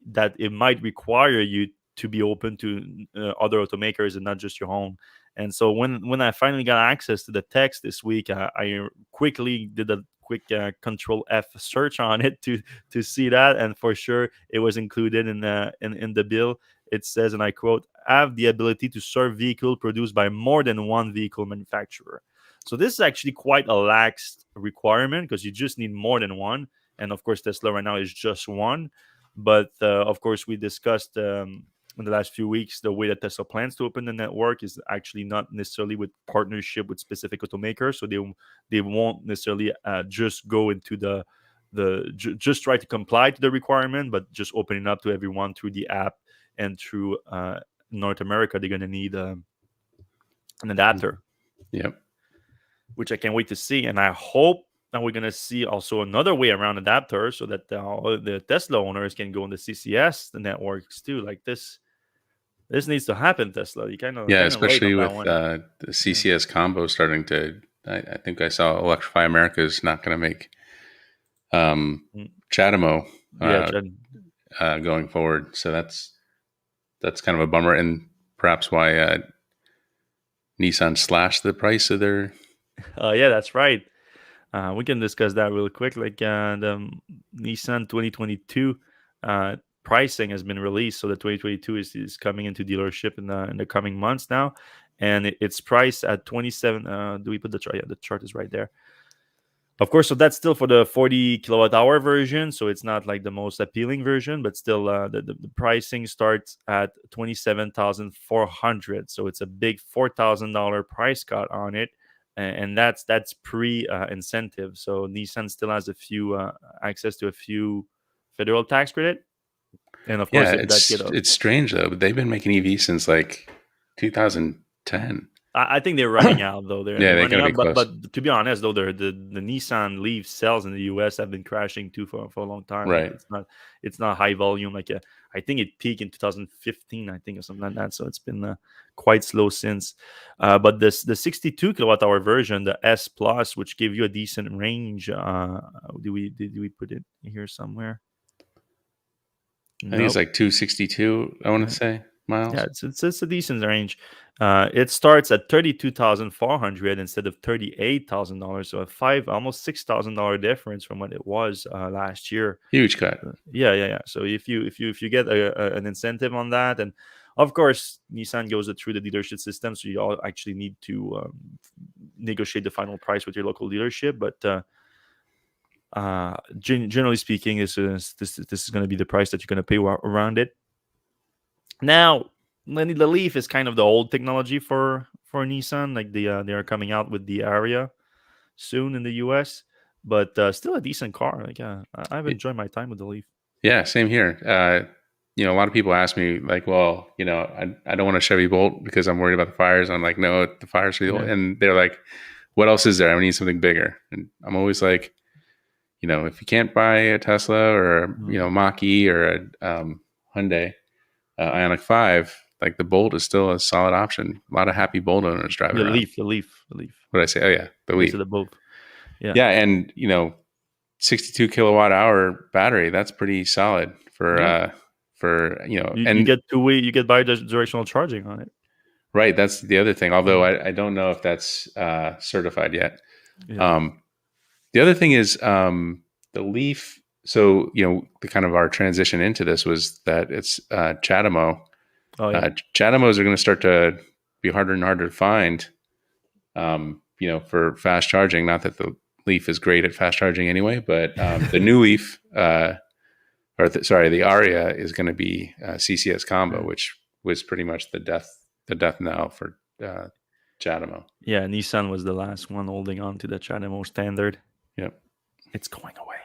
that it might require you to be open to other automakers and not just your own. And so when I finally got access to the text this week, I quickly did a quick Control F search on it to see that, and for sure it was included in the bill. It says, and I quote, "Have the ability to serve vehicle produced by more than one vehicle manufacturer." So this is actually quite a lax requirement because you just need more than one, and of course Tesla right now is just one. But of course, we discussed in the last few weeks the way that Tesla plans to open the network is actually not necessarily with partnership with specific automakers. So they won't necessarily just go into just try to comply to the requirement, but just opening up to everyone through the app and through North America. They're going to need an adapter. Yep. Which I can't wait to see. And I hope that we're going to see also another way around adapters so that the Tesla owners can go on the CCS, the networks too. Like this needs to happen, Tesla. You kind Yeah, of late especially on that with one. the CCS combo starting to. I think I saw Electrify America is not going to make Mm. Chatamo Yeah, Chad. going forward. So that's kind of a bummer, and perhaps why Nissan slashed the price of their. Yeah, that's right. We can discuss that real quick. Like the Nissan 2022 pricing has been released, so the 2022 is coming into dealership in the coming months now, and it's priced at 27. Do we put the chart? Yeah, the chart is right there. Of course, so that's still for the 40 kilowatt hour version, so it's not like the most appealing version, but still, the pricing starts at 27,400. So it's a big $4,000 price cut on it, and that's pre incentive. So Nissan still has a few access to a few federal tax credit, and of Yeah, course, if that it's strange though. But they've been making EV since like 2010. I think they're running out though. They're Yeah, they're running going to be out. But close. to be honest though, the Nissan Leaf sales in the US have been crashing too for a long time. Like Right. it's not high volume. Like I think it peaked in 2015, I think, or something like that. So it's been quite slow since. But the 62 kilowatt hour version, the S Plus, which gave you a decent range. Did we put it here somewhere? I think it's Nope. like 262. I want to say Yeah, miles. it's a decent range. It starts at 32,400 instead of $38,000, so a almost $6,000 difference from what it was last year. Huge cut. Yeah. So if you get an incentive on that, and of course Nissan goes through the dealership system, so you all actually need to negotiate the final price with your local dealership. But generally speaking, this is going to be the price that you're going to pay around it. Now, the Leaf is kind of the old technology for Nissan. Like they are coming out with the Aria soon in the US, but still a decent car. Like I've enjoyed my time with the Leaf. Yeah, same here. A lot of people ask me like, well, I don't want a Chevy Bolt because I'm worried about the fires. I'm like, no, the fires are the Yeah. and they're like, what else is there? I need something bigger. And I'm always like, if you can't buy a Tesla or Mhm. Mach-E or a Hyundai Ioniq 5, like the Bolt is still a solid option. A lot of happy Bolt owners driving The around. Leaf, the Leaf, the Leaf. What did I say? Oh yeah, the They Leaf. said the both. Yeah. Yeah, and 62 kilowatt hour battery. That's pretty solid for Yeah. You and get two-way, you get bi-directional charging on it. right. That's the other thing. Although Mhm. I don't know if that's certified yet. Yeah. Um, the other thing is the Leaf. So the kind of our transition into this was that it's CHAdeMO. Oh yeah. CHAdeMOs are going to start to be harder and harder to find. For fast charging. Not that the Leaf is great at fast charging anyway, but the new Leaf, the Aria, is going to be CCS combo, Yeah. which was pretty much the death knell for CHAdeMO. Yeah, Nissan was the last one holding on to the CHAdeMO standard. Yep. It's going away.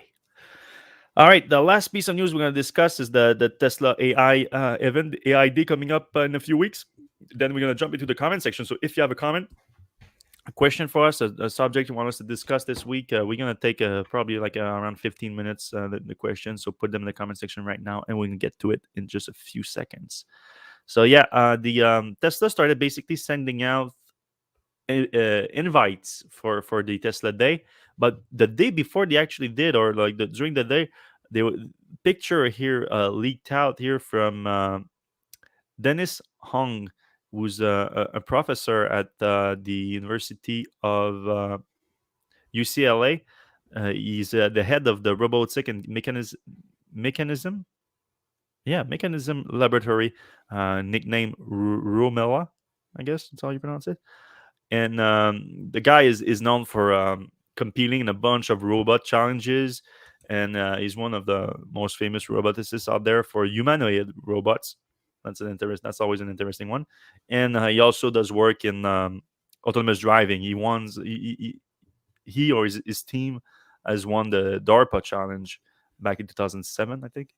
All right, the last piece of news we're going to discuss is the Tesla AI event, the AI Day, coming up in a few weeks. Then we're going to jump into the comment section. So if you have a comment, a question for us, a subject you want us to discuss this week, we're going to take probably like around 15 minutes, the questions. So put them in the comment section right now, and we can get to it in just a few seconds. So yeah, the Tesla started basically sending out invites for the Tesla Day, but the day before they actually did, or like during the day, picture here leaked out here from Dennis Hong, who's a professor at the University of UCLA. He's the head of the robotic and mechanism, yeah, mechanism laboratory, nicknamed Romela. I guess that's how you pronounce it. And the guy is known for competing in a bunch of robot challenges, and he's one of the most famous roboticists out there for humanoid robots. That's always an interesting one. And he also does work in autonomous driving. He or his team has won the DARPA challenge back in 2007, I think.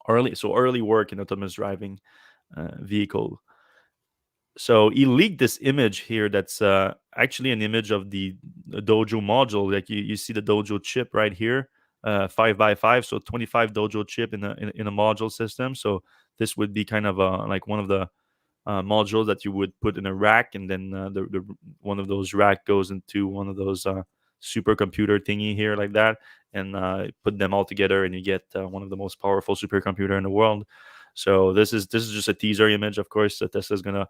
Early work in autonomous driving vehicle. So he leaked this image here that's actually an image of the Dojo module. Like you see the Dojo chip right here, 5x5, so 25 Dojo chip in a module system. So this would be kind of like one of the modules that you would put in a rack, and then the one of those rack goes into one of those supercomputer thingy here like that, and put them all together, and you get one of the most powerful supercomputer in the world. So this is just a teaser image, of course. That Tesla's gonna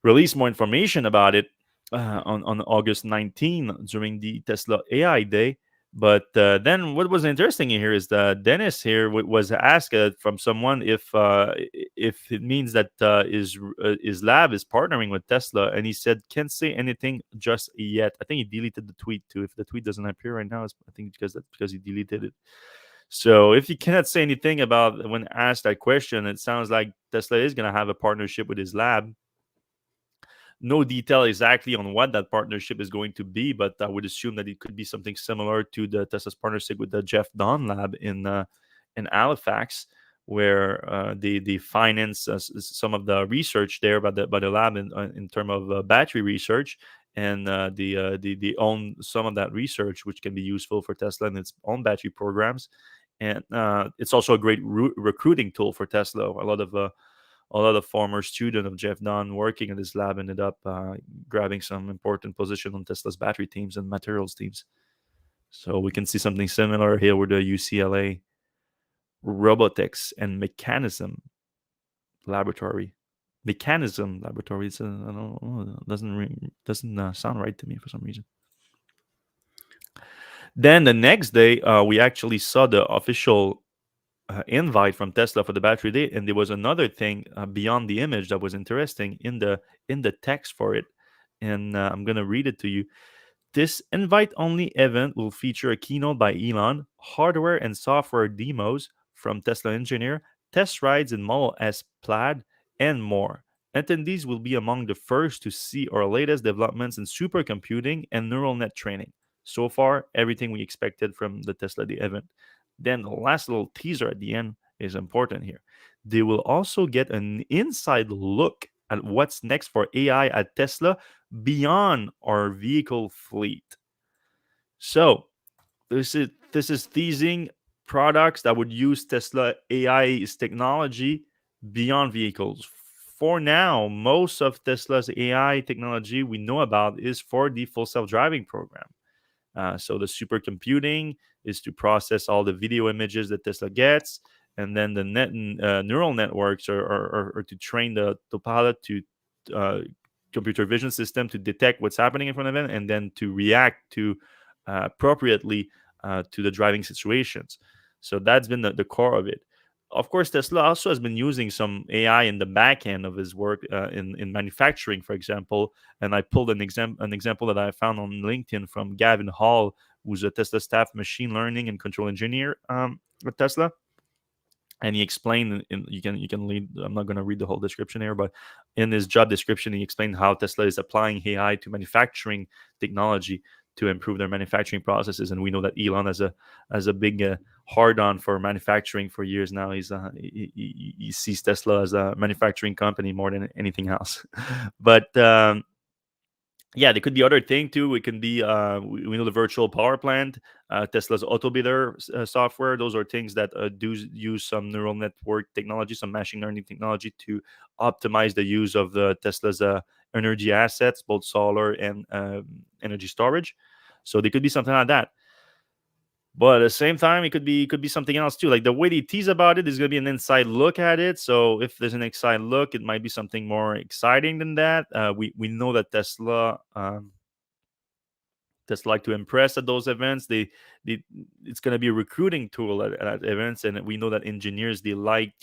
release more information about it on August 19 during the Tesla AI Day. But then what was interesting in here is that Dennis here was asked from someone if it means that his lab is partnering with Tesla, and he said can't say anything just yet. I think he deleted the tweet too. If the tweet doesn't appear right now, I think because he deleted it. So if you cannot say anything about when asked that question, it sounds like Tesla is going to have a partnership with his lab. No detail exactly on what that partnership is going to be, but I would assume that it could be something similar to the Tesla's partnership with the Jeff Don lab in Halifax, where they finance some of the research there by the lab in terms of battery research, and they own some of that research, which can be useful for Tesla and its own battery programs. And it's also a great recruiting tool for Tesla. A lot of former student of Jeff Dunn working at his lab ended up grabbing some important position on Tesla's battery teams and materials teams. So we can see something similar here with the UCLA robotics and mechanism laboratory. Mechanism laboratory. I don't know, doesn't sound right to me for some reason. Then the next day, we actually saw the official invite from Tesla for the battery day, and there was another thing beyond the image that was interesting in the text for it, and I'm gonna read it to you. This invite-only event will feature a keynote by Elon, hardware and software demos from Tesla engineer, test rides in Model S Plaid, and more. Attendees will be among the first to see our latest developments in supercomputing and neural net training. So far, everything we expected from the Tesla Day event. Then the last little teaser at the end is important here. They will also get an inside look at what's next for AI at Tesla beyond our vehicle fleet. So this is teasing products that would use Tesla AI's technology beyond vehicles. For now, most of Tesla's AI technology we know about is for the full self-driving program. So the supercomputing is to process all the video images that Tesla gets, and then the neural networks are to train the pilot to uh, computer vision system to detect what's happening in front of them and then to react to appropriately to the driving situations. So that's been the core of it. Of course, Tesla also has been using some AI in the back end of his work in manufacturing, for example. And I pulled an example that I found on LinkedIn from Gavin Hall, who's a Tesla staff machine learning and control engineer at Tesla. And he explained, you can read. I'm not going to read the whole description here, but in his job description, he explained how Tesla is applying AI to manufacturing technology to improve their manufacturing processes. And we know that Elon has a big hard on for manufacturing for years now. He sees Tesla as a manufacturing company more than anything else. But yeah, there could be other thing too. It can be we know the virtual power plant, Tesla's automaker software. Those are things that do use some neural network technology, some machine learning technology to optimize the use of the Tesla's energy assets, both solar and energy storage. So there could be something like that. But at the same time, it could be something else too. Like the way they tease about it is going to be an inside look at it. So if there's an inside look, it might be something more exciting than that. We know that Tesla just like to impress at those events. They it's going to be a recruiting tool at events, and we know that engineers they like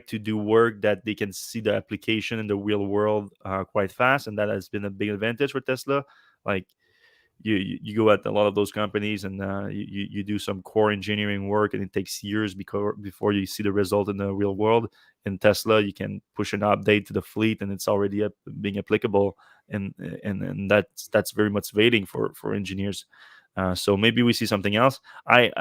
to do work that they can see the application in the real world quite fast, and that has been a big advantage for Tesla. Like you go at a lot of those companies and you do some core engineering work and it takes years before you see the result in the real world. In Tesla, you can push an update to the fleet and it's already being applicable, and that's very motivating for engineers. So maybe we see something else.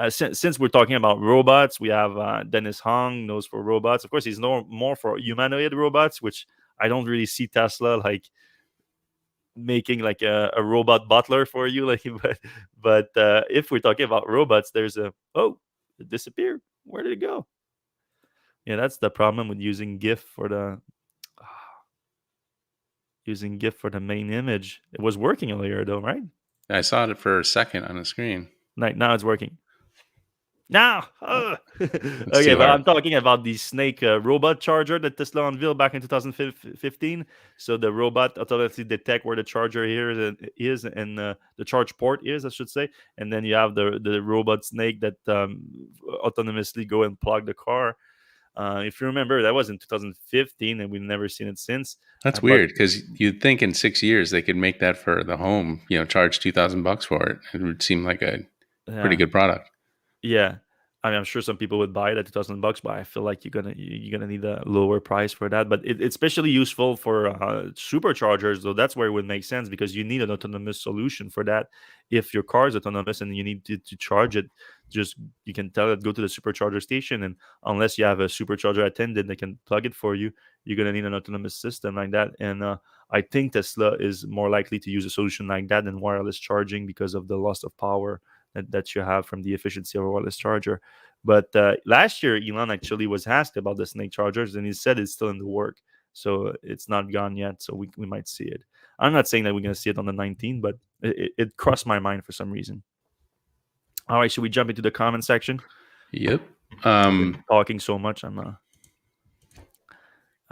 Since we're talking about robots, we have Dennis Hong knows for robots. Of course, he's more for humanoid robots, which I don't really see Tesla like making like a robot butler for you like but if we're talking about robots, there's it disappeared. Where did it go? Yeah, that's the problem with using gif for the main image. It was working earlier though, right? I saw it for a second on the screen. Like now it's working. Now, It's okay, too but hard. I'm talking about the Snake robot charger that Tesla unveiled back in 2015. So the robot automatically detect where the charger here is and the charge port is, I should say. And then you have the robot Snake that autonomously go and plug the car. If you remember, that was in 2015, and we've never seen it since. That's But weird because you'd think in 6 years they could make that for the home. Charge $2,000 for it. It would seem like a pretty yeah, good product. yeah, I mean, I'm sure some people would buy it at $2,000, but I feel like you're gonna need a lower price for that. But it's especially useful for superchargers, though. That's where it would make sense because you need an autonomous solution for that. If your car is autonomous and you need to charge it, just you can tell it go to the supercharger station, and unless you have a supercharger attendant that can plug it for you, you're gonna need an autonomous system like that. And I think Tesla is more likely to use a solution like that than wireless charging because of the loss of power that you have from the efficiency of a wireless charger. But last year, Elon actually was asked about the Snake chargers, and he said it's still in the work, so it's not gone yet. So we might see it. I'm not saying that we're going to see it on the 19th, but it crossed my mind for some reason. All right, should we jump into the comment section? Yep. I've been talking so much.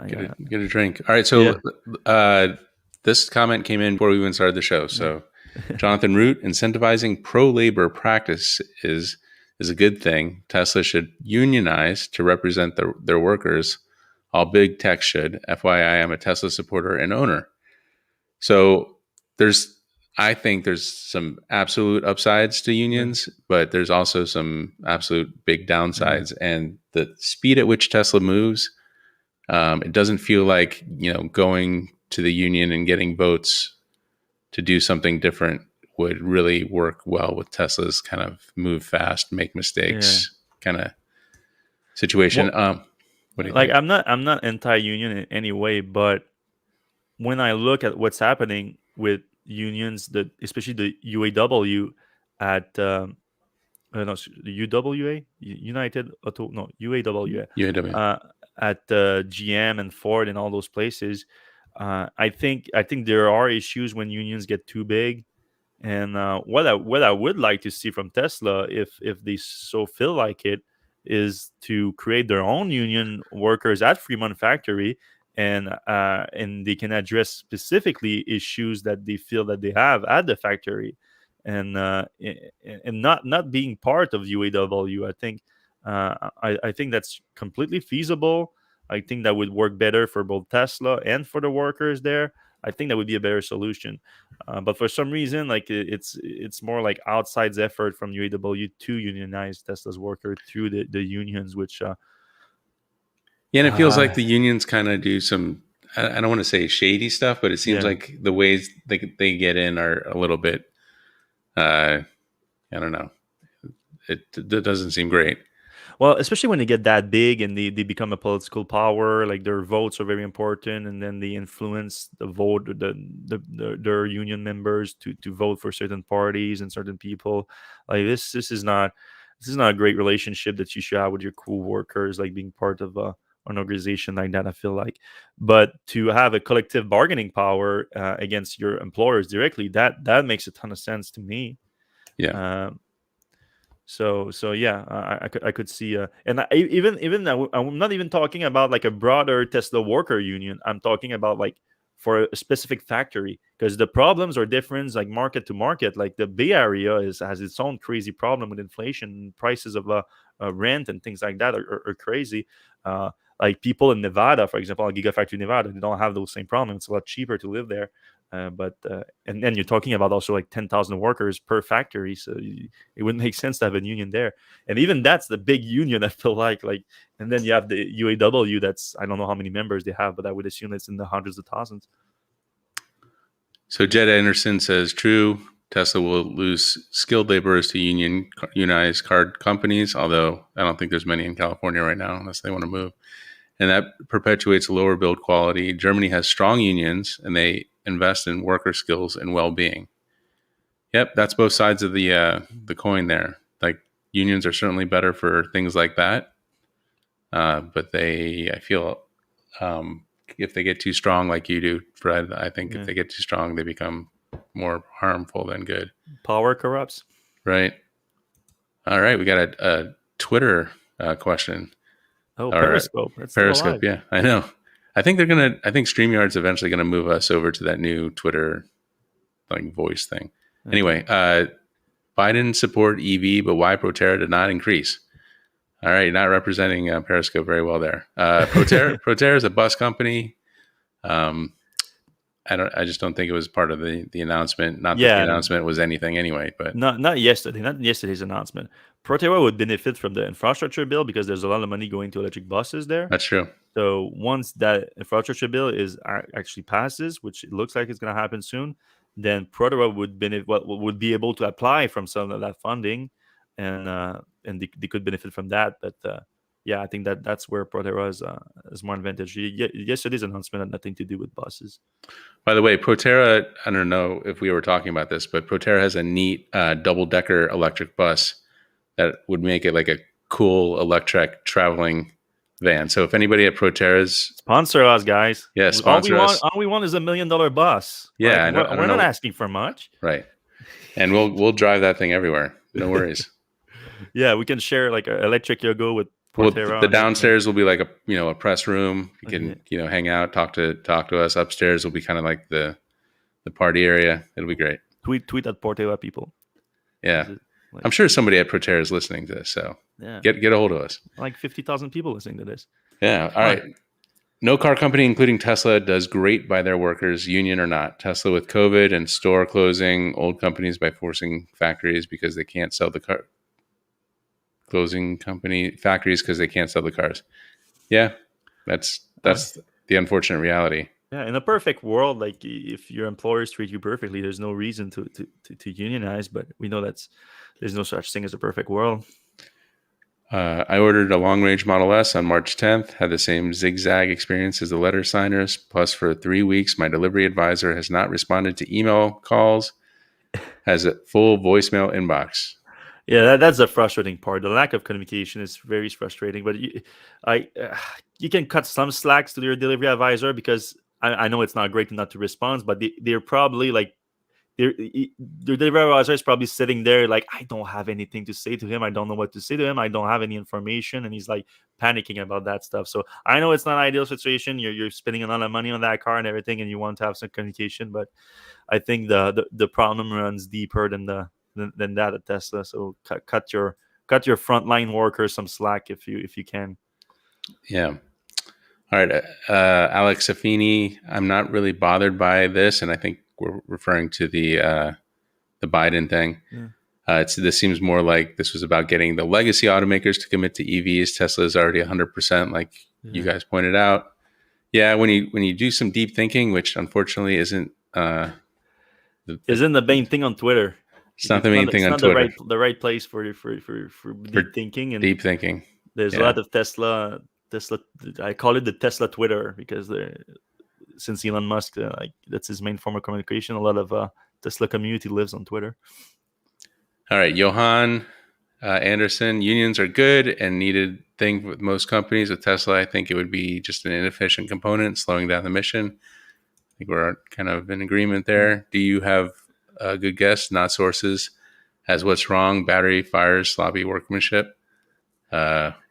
Get a drink. All right. Yeah. So this comment came in before we even started the show. So Jonathan Root, incentivizing pro labor practice is a good thing. Tesla should unionize to represent their workers. All big tech should. FYI, I'm a Tesla supporter and owner. So I think there's some absolute upsides to unions, but there's also some absolute big downsides. And the speed at which Tesla moves, it doesn't feel like going to the union and getting votes to do something different would really work well with Tesla's kind of move fast, make Yeah. mistakes kind of situation. Well, What do you like think? I'm not anti-union in any way, but when I look at what's happening with unions, especially the UAW at no, the UWA, United Auto, no UAW, UAW. at GM and Ford and all those places. I think there are issues when unions get too big. And what I would like to see from Tesla, if they so feel like it, is to create their own union workers at Fremont factory, and they can address specifically issues that they feel that they have at the factory, and not being part of UAW. I think that's completely feasible. I think that would work better for both Tesla and for the workers there. I think that would be a better solution. But for some reason, like it's more like outside effort from UAW to unionize Tesla's worker through the unions, which Yeah, and it feels uh, like the unions kind of do some. I don't want to say shady stuff, but it seems yeah. like the ways they get in are a little bit. Uh, I don't know. It doesn't seem great. Well, especially when they get that big and they become a political power, like their votes are very important, and then they influence the vote, their union members to vote for certain parties and certain people. Like this is not a great relationship that you should have with your co-workers, like being part of an organization like that. I feel like, but to have a collective bargaining power against your employers directly, that makes a ton of sense to me. Yeah. Um, so yeah, I could see, and I'm not even talking about like a broader Tesla worker union. I'm talking about like for a specific factory, because the problems are different, like market to market. Like the Bay Area has its own crazy problem with inflation, prices of rent and things like that are crazy. Uh, like people in Nevada, for example, Gigafactory Nevada, they don't have those same problems. It's a lot cheaper to live there. But and then you're talking about also like 10,000 workers per factory, so it wouldn't make sense to have a union there. And even that's the big union, I feel like. And then you have the UAW. That's, I don't know how many members they have, but I would assume it's in the hundreds of thousands. So Jed Anderson says, true, Tesla will lose skilled laborers to unionized car companies, although I don't think there's many in California right now unless they want to move. And that perpetuates lower build quality. Germany has strong unions, and they invest in worker skills and well-being. Yep, that's both sides of the coin there. Like unions are certainly better for things like that, but I feel, if they get too strong, like you do, Fred, I think if Yeah. they get too strong, they become more harmful than good. Power corrupts. Right. All right. We got a Twitter question, Oh, or Periscope. That's still Periscope. alive. Yeah, I know. I think StreamYard's eventually gonna move us over to that new Twitter like voice thing. Okay. Anyway, Biden support EV, but why Proterra did not increase? All right, you're not representing Periscope very well there. Proterra is a bus company. Um, I just don't think it was part of the announcement. Not that the Yeah, announcement was anything anyway, but not yesterday, not yesterday's announcement. Proterra would benefit from the infrastructure bill because there's a lot of money going to electric buses there. that's true. So once that infrastructure bill is actually passes, which it looks like it's going to happen soon, then Proterra would benefit, would be able to apply from some of that funding, and they could benefit from that. But yeah, I think that's where Proterra is more advantage. Yesterday's announcement had nothing to do with buses. By the way, Proterra, I don't know if we were talking about this, but Proterra has a neat double-decker electric bus that would make it like a cool Electrek traveling van. So if anybody at Proterra's, Sponsor us, guys. yeah, All we sponsor want, us. all we want is $1 million bus. Yeah, Like I we're don't not know. asking for much. Right. And we'll drive that thing everywhere. No worries. Yeah, we can share like an Electrek.co with Well, Proterra the on it. And, downstairs will be like a press room. You can okay. hang out, talk to us. Upstairs will be kind of like the party area. It'll be great. Tweet at Proterra people. Yeah, Is it, like, I'm sure somebody at Proterra is listening to this. So yeah, get a hold of us. like 50,000 people listening to this. Yeah. All Come on. right. No car company, including Tesla, does great by their workers, union or not. Tesla with COVID and store closing, old companies by forcing factories because they can't sell the car. Closing company factories because they can't sell the cars. Yeah, that's Uh, the unfortunate reality. yeah, in a perfect world, like if your employers treat you perfectly, there's no reason to unionize. But we know there's no such thing as a perfect world. I ordered a long range Model S on March 10th, had the same zigzag experience as the letter signers. Plus, for 3 weeks, my delivery advisor has not responded to email calls, has a full voicemail inbox. Yeah, that's the frustrating part. The lack of communication is very frustrating. But you can cut some slacks to your delivery advisor, because I know it's not great not to respond, but they're probably like the delivery advisor is probably sitting there like, I don't have anything to say to him. I don't know what to say to him. I don't have any information, and he's like panicking about that stuff. So I know it's not an ideal situation. You're spending a lot of money on that car and everything, and you want to have some communication. But I think the problem runs deeper than that at Tesla. So cut your frontline workers some slack if you can. Yeah. All right, Alex Affini. I'm not really bothered by this, and I think we're referring to the Biden thing. Yeah. This seems more like this was about getting the legacy automakers to commit to EVs. Tesla is already 100%, like you guys pointed out. Yeah, when you do some deep thinking, which unfortunately isn't isn't the main thing on Twitter. It's not the main thing on Twitter. Twitter. The right place for deep thinking. And deep thinking. There's a lot of Tesla. I call it the Tesla Twitter because since Elon Musk, that's his main form of communication. A lot of Tesla community lives on Twitter. All right, Johan Anderson. Unions are good and needed thing with most companies. With Tesla, I think it would be just an inefficient component, slowing down the mission. I think we're kind of in agreement there. Do you have a good guess? Not sources. As what's wrong? Battery fires, sloppy workmanship.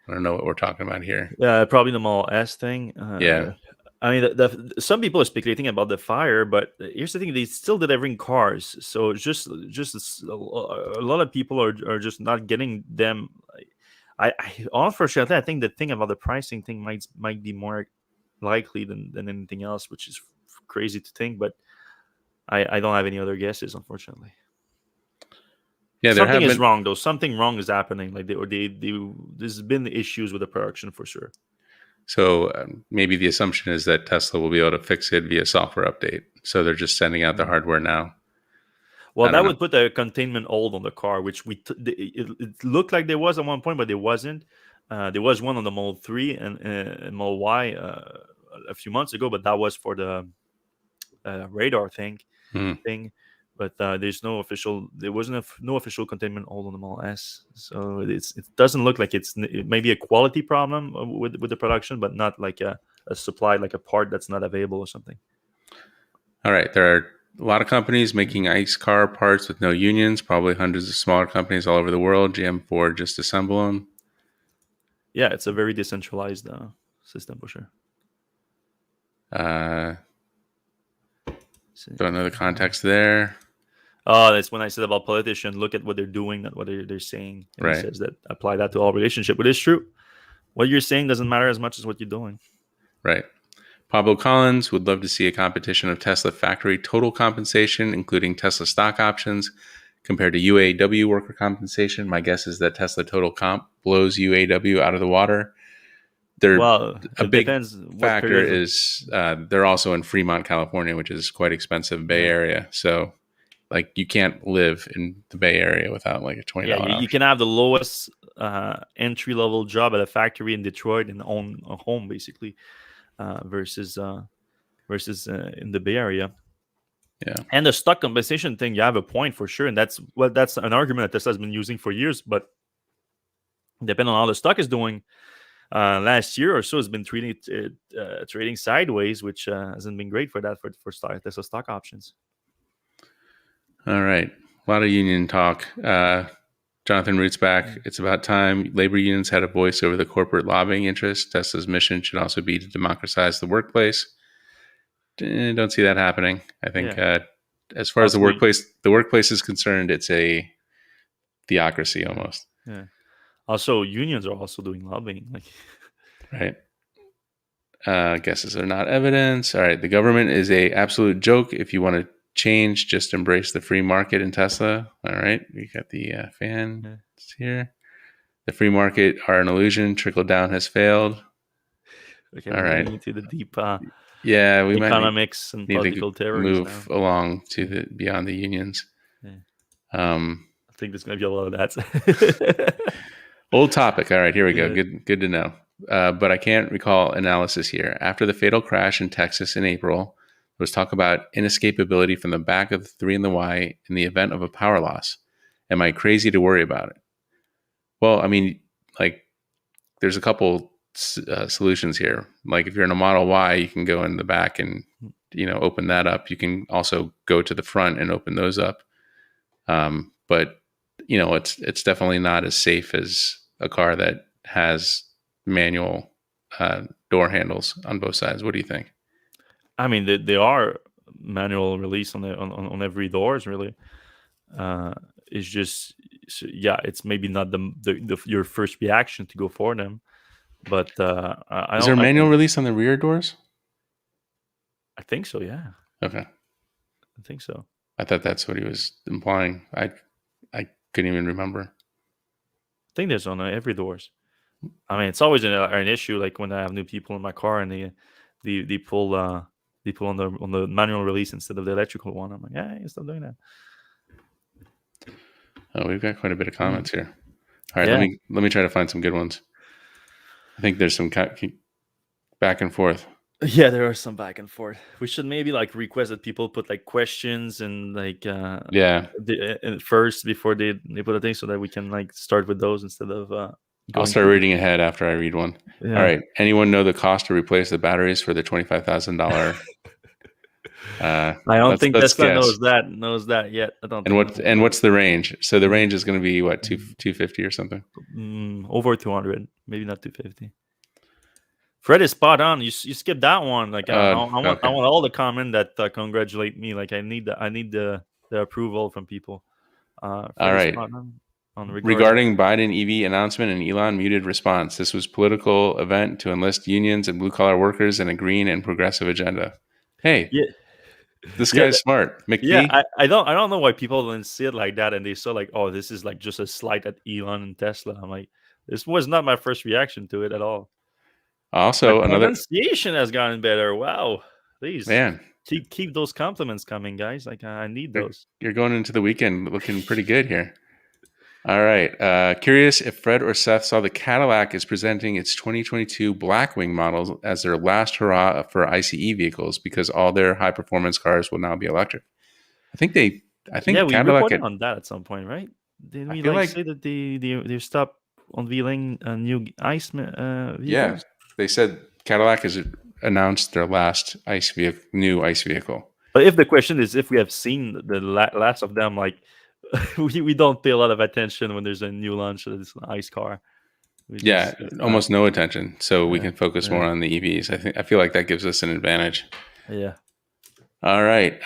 I don't know what we're talking about here. Yeah, probably the Model S thing. Yeah. I mean, some people are speculating about the fire, but here's the thing: they still delivering cars, so just a lot of people are just not getting them. Unfortunately, I think the thing about the pricing thing might be more likely than anything else, which is crazy to think. But I don't have any other guesses, unfortunately. Yeah, something is wrong though. Something wrong is happening. Like there's been issues with the production for sure. So maybe the assumption is that Tesla will be able to fix it via software update. So they're just sending out the hardware now. Well, that would put a containment hold on the car, which it looked like there was at one point, but there wasn't. There was one on the Model 3 and Model Y a few months ago, but that was for the radar thing. But there wasn't no official containment hold on the Model S. So it doesn't look like it may be a quality problem with the production, but not like a supply, like a part that's not available or something. All right. There are a lot of companies making ICE car parts with no unions, probably hundreds of smaller companies all over the world. GM, Ford just assemble them. Yeah, it's a very decentralized system for sure. Don't know the context there. Oh, that's when I said about politicians. Look at what they're doing, not what they're saying. And right. He says that apply that to all relationship. But it's true. What you're saying doesn't matter as much as what you're doing. Right. Pablo Collins would love to see a competition of Tesla factory total compensation, including Tesla stock options, compared to UAW worker compensation. My guess is that Tesla total comp blows UAW out of the water. A big factor is they're also in Fremont, California, which is quite expensive Bay Area. So, like, you can't live in the Bay Area without like a $20. Yeah, you can have the lowest entry level job at a factory in Detroit and own a home basically, versus in the Bay Area. Yeah, and the stock compensation thing, you have a point for sure, and that's an argument that Tesla has been using for years. But depending on how the stock is doing. Last year or so has been trading sideways, which hasn't been great for Tesla stock options. All right. A lot of union talk. Jonathan Rootsback, it's about time labor unions had a voice over the corporate lobbying interests. Tesla's mission should also be to democratize the workplace. Don't see that happening. I think as far as the workplace is concerned, it's a theocracy almost. Yeah. Also, unions are also doing lobbying. Right. Guesses are not evidence. All right. The government is a absolute joke. If you want to change, just embrace the free market in Tesla. All right. We got the fan here. The free market are an illusion. Trickle down has failed. Okay. All right. Into the deep we economics and political terrorists. Move along to beyond the unions. Yeah. I think there's going to be a lot of that. Old topic. All right, here we go. Good to know. But I can't recall analysis here. After the fatal crash in Texas in April, there was talk about inescapability from the back of the 3 and the Y in the event of a power loss. Am I crazy to worry about it? Well, I mean, like, there's a couple solutions here. Like, if you're in a Model Y, you can go in the back and open that up. You can also go to the front and open those up. But it's definitely not as safe as a car that has manual door handles on both sides. What do you think? I mean, they are manual release on every doors really. It's just yeah, it's maybe not your first reaction to go for them, but I Is there don't. manual release on the rear doors? I think so. Yeah, Okay. I think so. I thought that's what he was implying. I couldn't even remember. I think there's on every doors. I mean, it's always an issue. Like when I have new people in my car and they pull on the manual release instead of the electrical one. I'm like, hey, stop doing that. Oh, we've got quite a bit of comments here. All right, Yeah. let me try to find some good ones. I think there's some back and forth. Yeah, there are some back and forth. We should maybe like request that people put like questions and like Yeah, first before they put a thing, so that we can like start with those instead of I'll going start through. reading ahead after I read one. Yeah. All right. Anyone know the cost to replace the batteries for the $25,000? I don't think Let's Tesla guess. knows that yet. I don't think. What's the range? So the range is going to be what 250 or something. Over 200, maybe not 250. Fred is spot on. You skipped that one. Like I want all the comment that congratulate me. Like I need the approval from people. Fred All is right. spot on Regarding Biden EV announcement and Elon muted response, this was political event to enlist unions and blue collar workers in a green and progressive agenda. Hey, yeah, this yeah, guy's smart. McGee. yeah. I don't know why people didn't see it like that, and they saw like, oh, this is like just a slight at Elon and Tesla. I'm like, this was not my first reaction to it at all. Also, My another pronunciation has gotten better. Wow, please man. keep those compliments coming, guys. Like I need those. You're going into the weekend looking pretty good here. All right. Curious if Fred or Seth saw the Cadillac is presenting its 2022 Blackwing models as their last hurrah for ICE vehicles because all their high performance cars will now be electric. I think Yeah, we Cadillac. reported on that at some point, right? Didn't I we feel like like say that they stopped unveiling new ICE yeah, vehicles? they said Cadillac has announced their last new ICE vehicle. But if the question is if we have seen the last of them, like we don't pay a lot of attention when there's a new launch of this ICE car. It's not. Almost no attention, so we Yeah, can focus yeah, more on the EVs. I feel like that gives us an advantage. yeah. All right.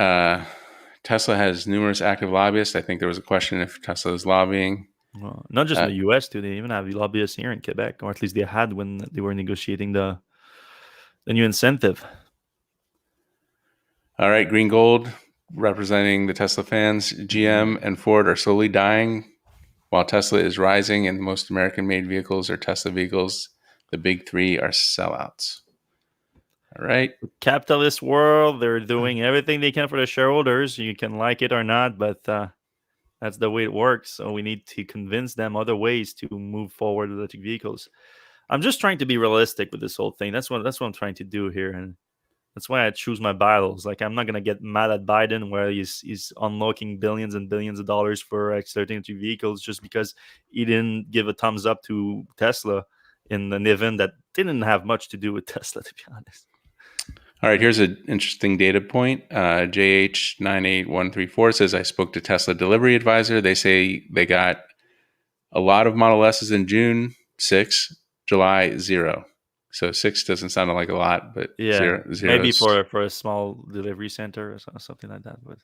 Tesla has numerous active lobbyists. I think there was a question if Tesla is lobbying. Well, not just in the U.S. too. They even have lobbyists here in Quebec, or at least they had when they were negotiating the new incentive. All right. Green Gold representing the Tesla fans. GM and Ford are slowly dying while Tesla is rising, and the most American-made vehicles are Tesla vehicles. The big three are sellouts. All right. Capitalist world, they're doing everything they can for the shareholders. You can like it or not, but that's the way it works. So we need to convince them other ways to move forward with electric vehicles. I'm just trying to be realistic with this whole thing. That's what I'm trying to do here, and that's why I choose my battles. Like I'm not gonna get mad at Biden where he's unlocking billions and billions of dollars for electric vehicles just because he didn't give a thumbs up to Tesla in an event that didn't have much to do with Tesla, to be honest. All right, here's an interesting data point. JH98134 says, I spoke to Tesla delivery advisor. They say they got a lot of Model S's in June, 6, July, 0. So 6 doesn't sound like a lot, but Yeah, 0 maybe is, for a small delivery center or something like that. But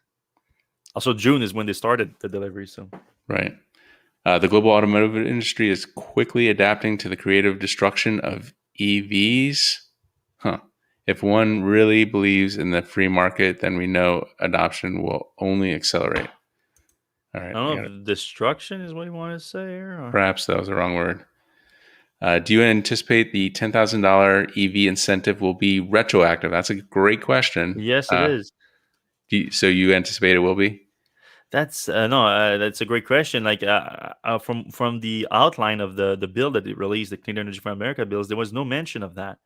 also June is when they started the delivery. So right. The global automotive industry is quickly adapting to the creative destruction of EVs. Huh. If one really believes in the free market, then we know adoption will only accelerate. All right. I don't know if destruction is what you want to say here. Or... Perhaps that was the wrong word. Do you anticipate the $10,000 EV incentive will be retroactive? That's a great question. Yes, it is. So you anticipate it will be? That's that's a great question. Like from the outline of the bill that it released, the Clean Energy for America bills, there was no mention of that.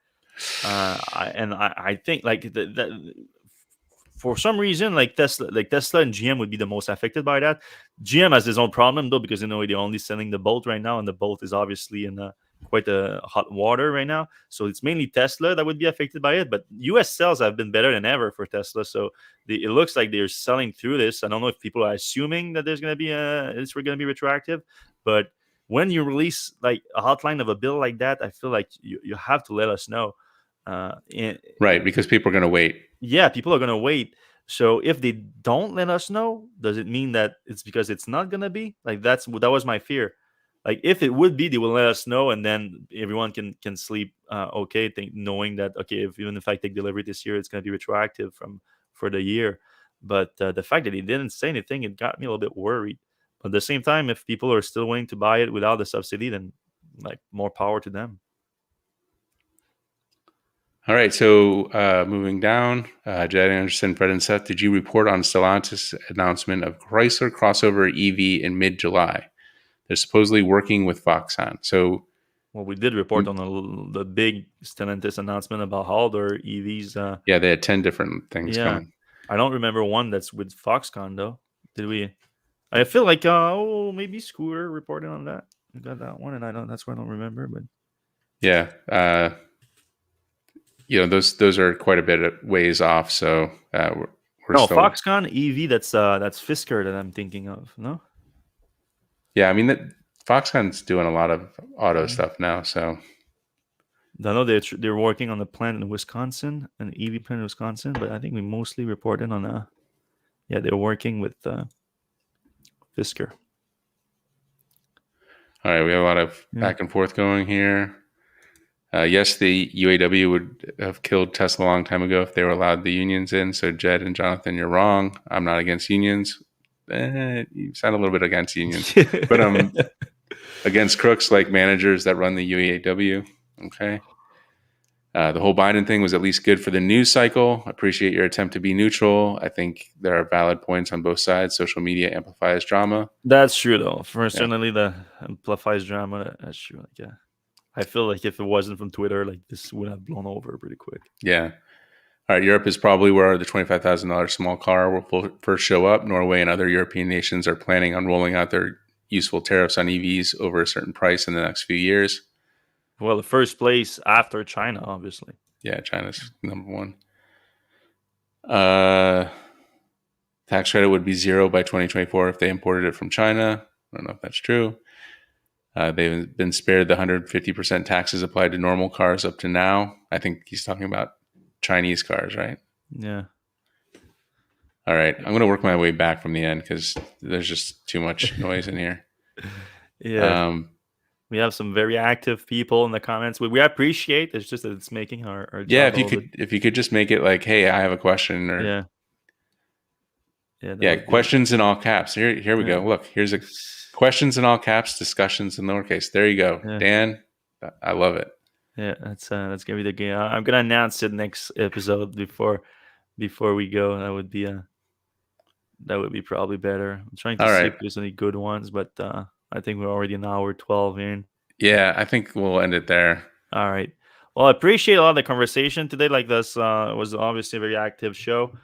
I think like that for some reason, like Tesla and GM would be the most affected by that. GM has his own problem though because they're only selling the Bolt right now, and the Bolt is obviously in quite a hot water right now. So it's mainly Tesla that would be affected by it. But U.S. sales have been better than ever for Tesla. So it looks like they're selling through this. I don't know if people are assuming that there's going to be it's going to be retroactive, but when you release like a hotline of a bill like that, I feel like you have to let us know. Right, because people are going to wait. Yeah, people are going to wait. So if they don't let us know, does it mean that it's because it's not going to be? Like that was my fear. Like if it would be, they will let us know, and then everyone can sleep okay, knowing that okay, even if I take delivery this year, it's going to be retroactive for the year. But the fact that he didn't say anything, it got me a little bit worried. But at the same time, if people are still willing to buy it without the subsidy, then like more power to them. All right, so moving down, Jed Anderson, Fred and Seth, did you report on Stellantis' announcement of Chrysler crossover EV in mid-July? They're supposedly working with Foxconn. So, well, we did report on the big Stellantis announcement about how their EVs. Yeah, they had 10 different things coming. I don't remember one that's with Foxconn though. Did we? I feel like maybe Scooter reported on that. We got that one, and I don't. That's why I don't remember. But yeah, those are quite a bit of ways off. So we're no, still Foxconn EV. That's Fisker that I'm thinking of. No. Yeah, I mean Foxconn's doing a lot of auto stuff now. So I know they're working on the plant in Wisconsin, an EV plant in Wisconsin. But I think we mostly reported on they're working with Fisker. All right, we have a lot of back and forth going here. Yes, the UAW would have killed Tesla a long time ago if they were allowed the unions in. So Jed and Jonathan, you're wrong. I'm not against unions. You sound a little bit against unions, but I'm against crooks like managers that run the UAW. Okay. The whole Biden thing was at least good for the news cycle. Appreciate your attempt to be neutral. I think there are valid points on both sides. Social media amplifies drama. That's true, though. Certainly, the amplifies drama. That's true. Like, yeah, I feel like if it wasn't from Twitter, like this would have blown over pretty quick. Yeah. All right. Europe is probably where the $25,000 small car will first show up. Norway and other European nations are planning on rolling out their useful tariffs on EVs over a certain price in the next few years. Well, the first place after China, obviously. Yeah, China's number one. Tax credit would be zero by 2024 if they imported it from China. I don't know if that's true. They've been spared the 150% taxes applied to normal cars up to now. I think he's talking about Chinese cars, right? Yeah. All right. I'm going to work my way back from the end because there's just too much noise in here. Yeah. We have some very active people in the comments. We appreciate. It's just that it's making our job. Yeah, if you could just make it like, hey, I have a question, or questions in all caps. Here we go. Look, here's a questions in all caps, discussions in lowercase. There you go, Dan. I love it. Yeah, that's gonna be the game. I'm gonna announce it next episode before we go. That would be probably better. I'm trying to see if there's any good ones, but I think we're already an hour 12 in. Yeah, I think we'll end it there. All right. Well, I appreciate a lot of the conversation today. Like this was obviously a very active show.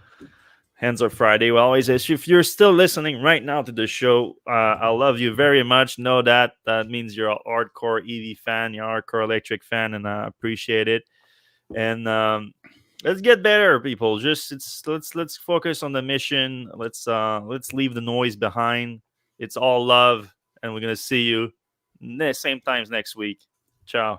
Hands Up Friday. Well, always, if you're still listening right now to the show, I love you very much. Know that means you're a hardcore EV fan, you're a hardcore electric fan, and I appreciate it. And let's get better, people. Let's focus on the mission. Let's leave the noise behind. It's all love, and we're gonna see you same times next week. Ciao.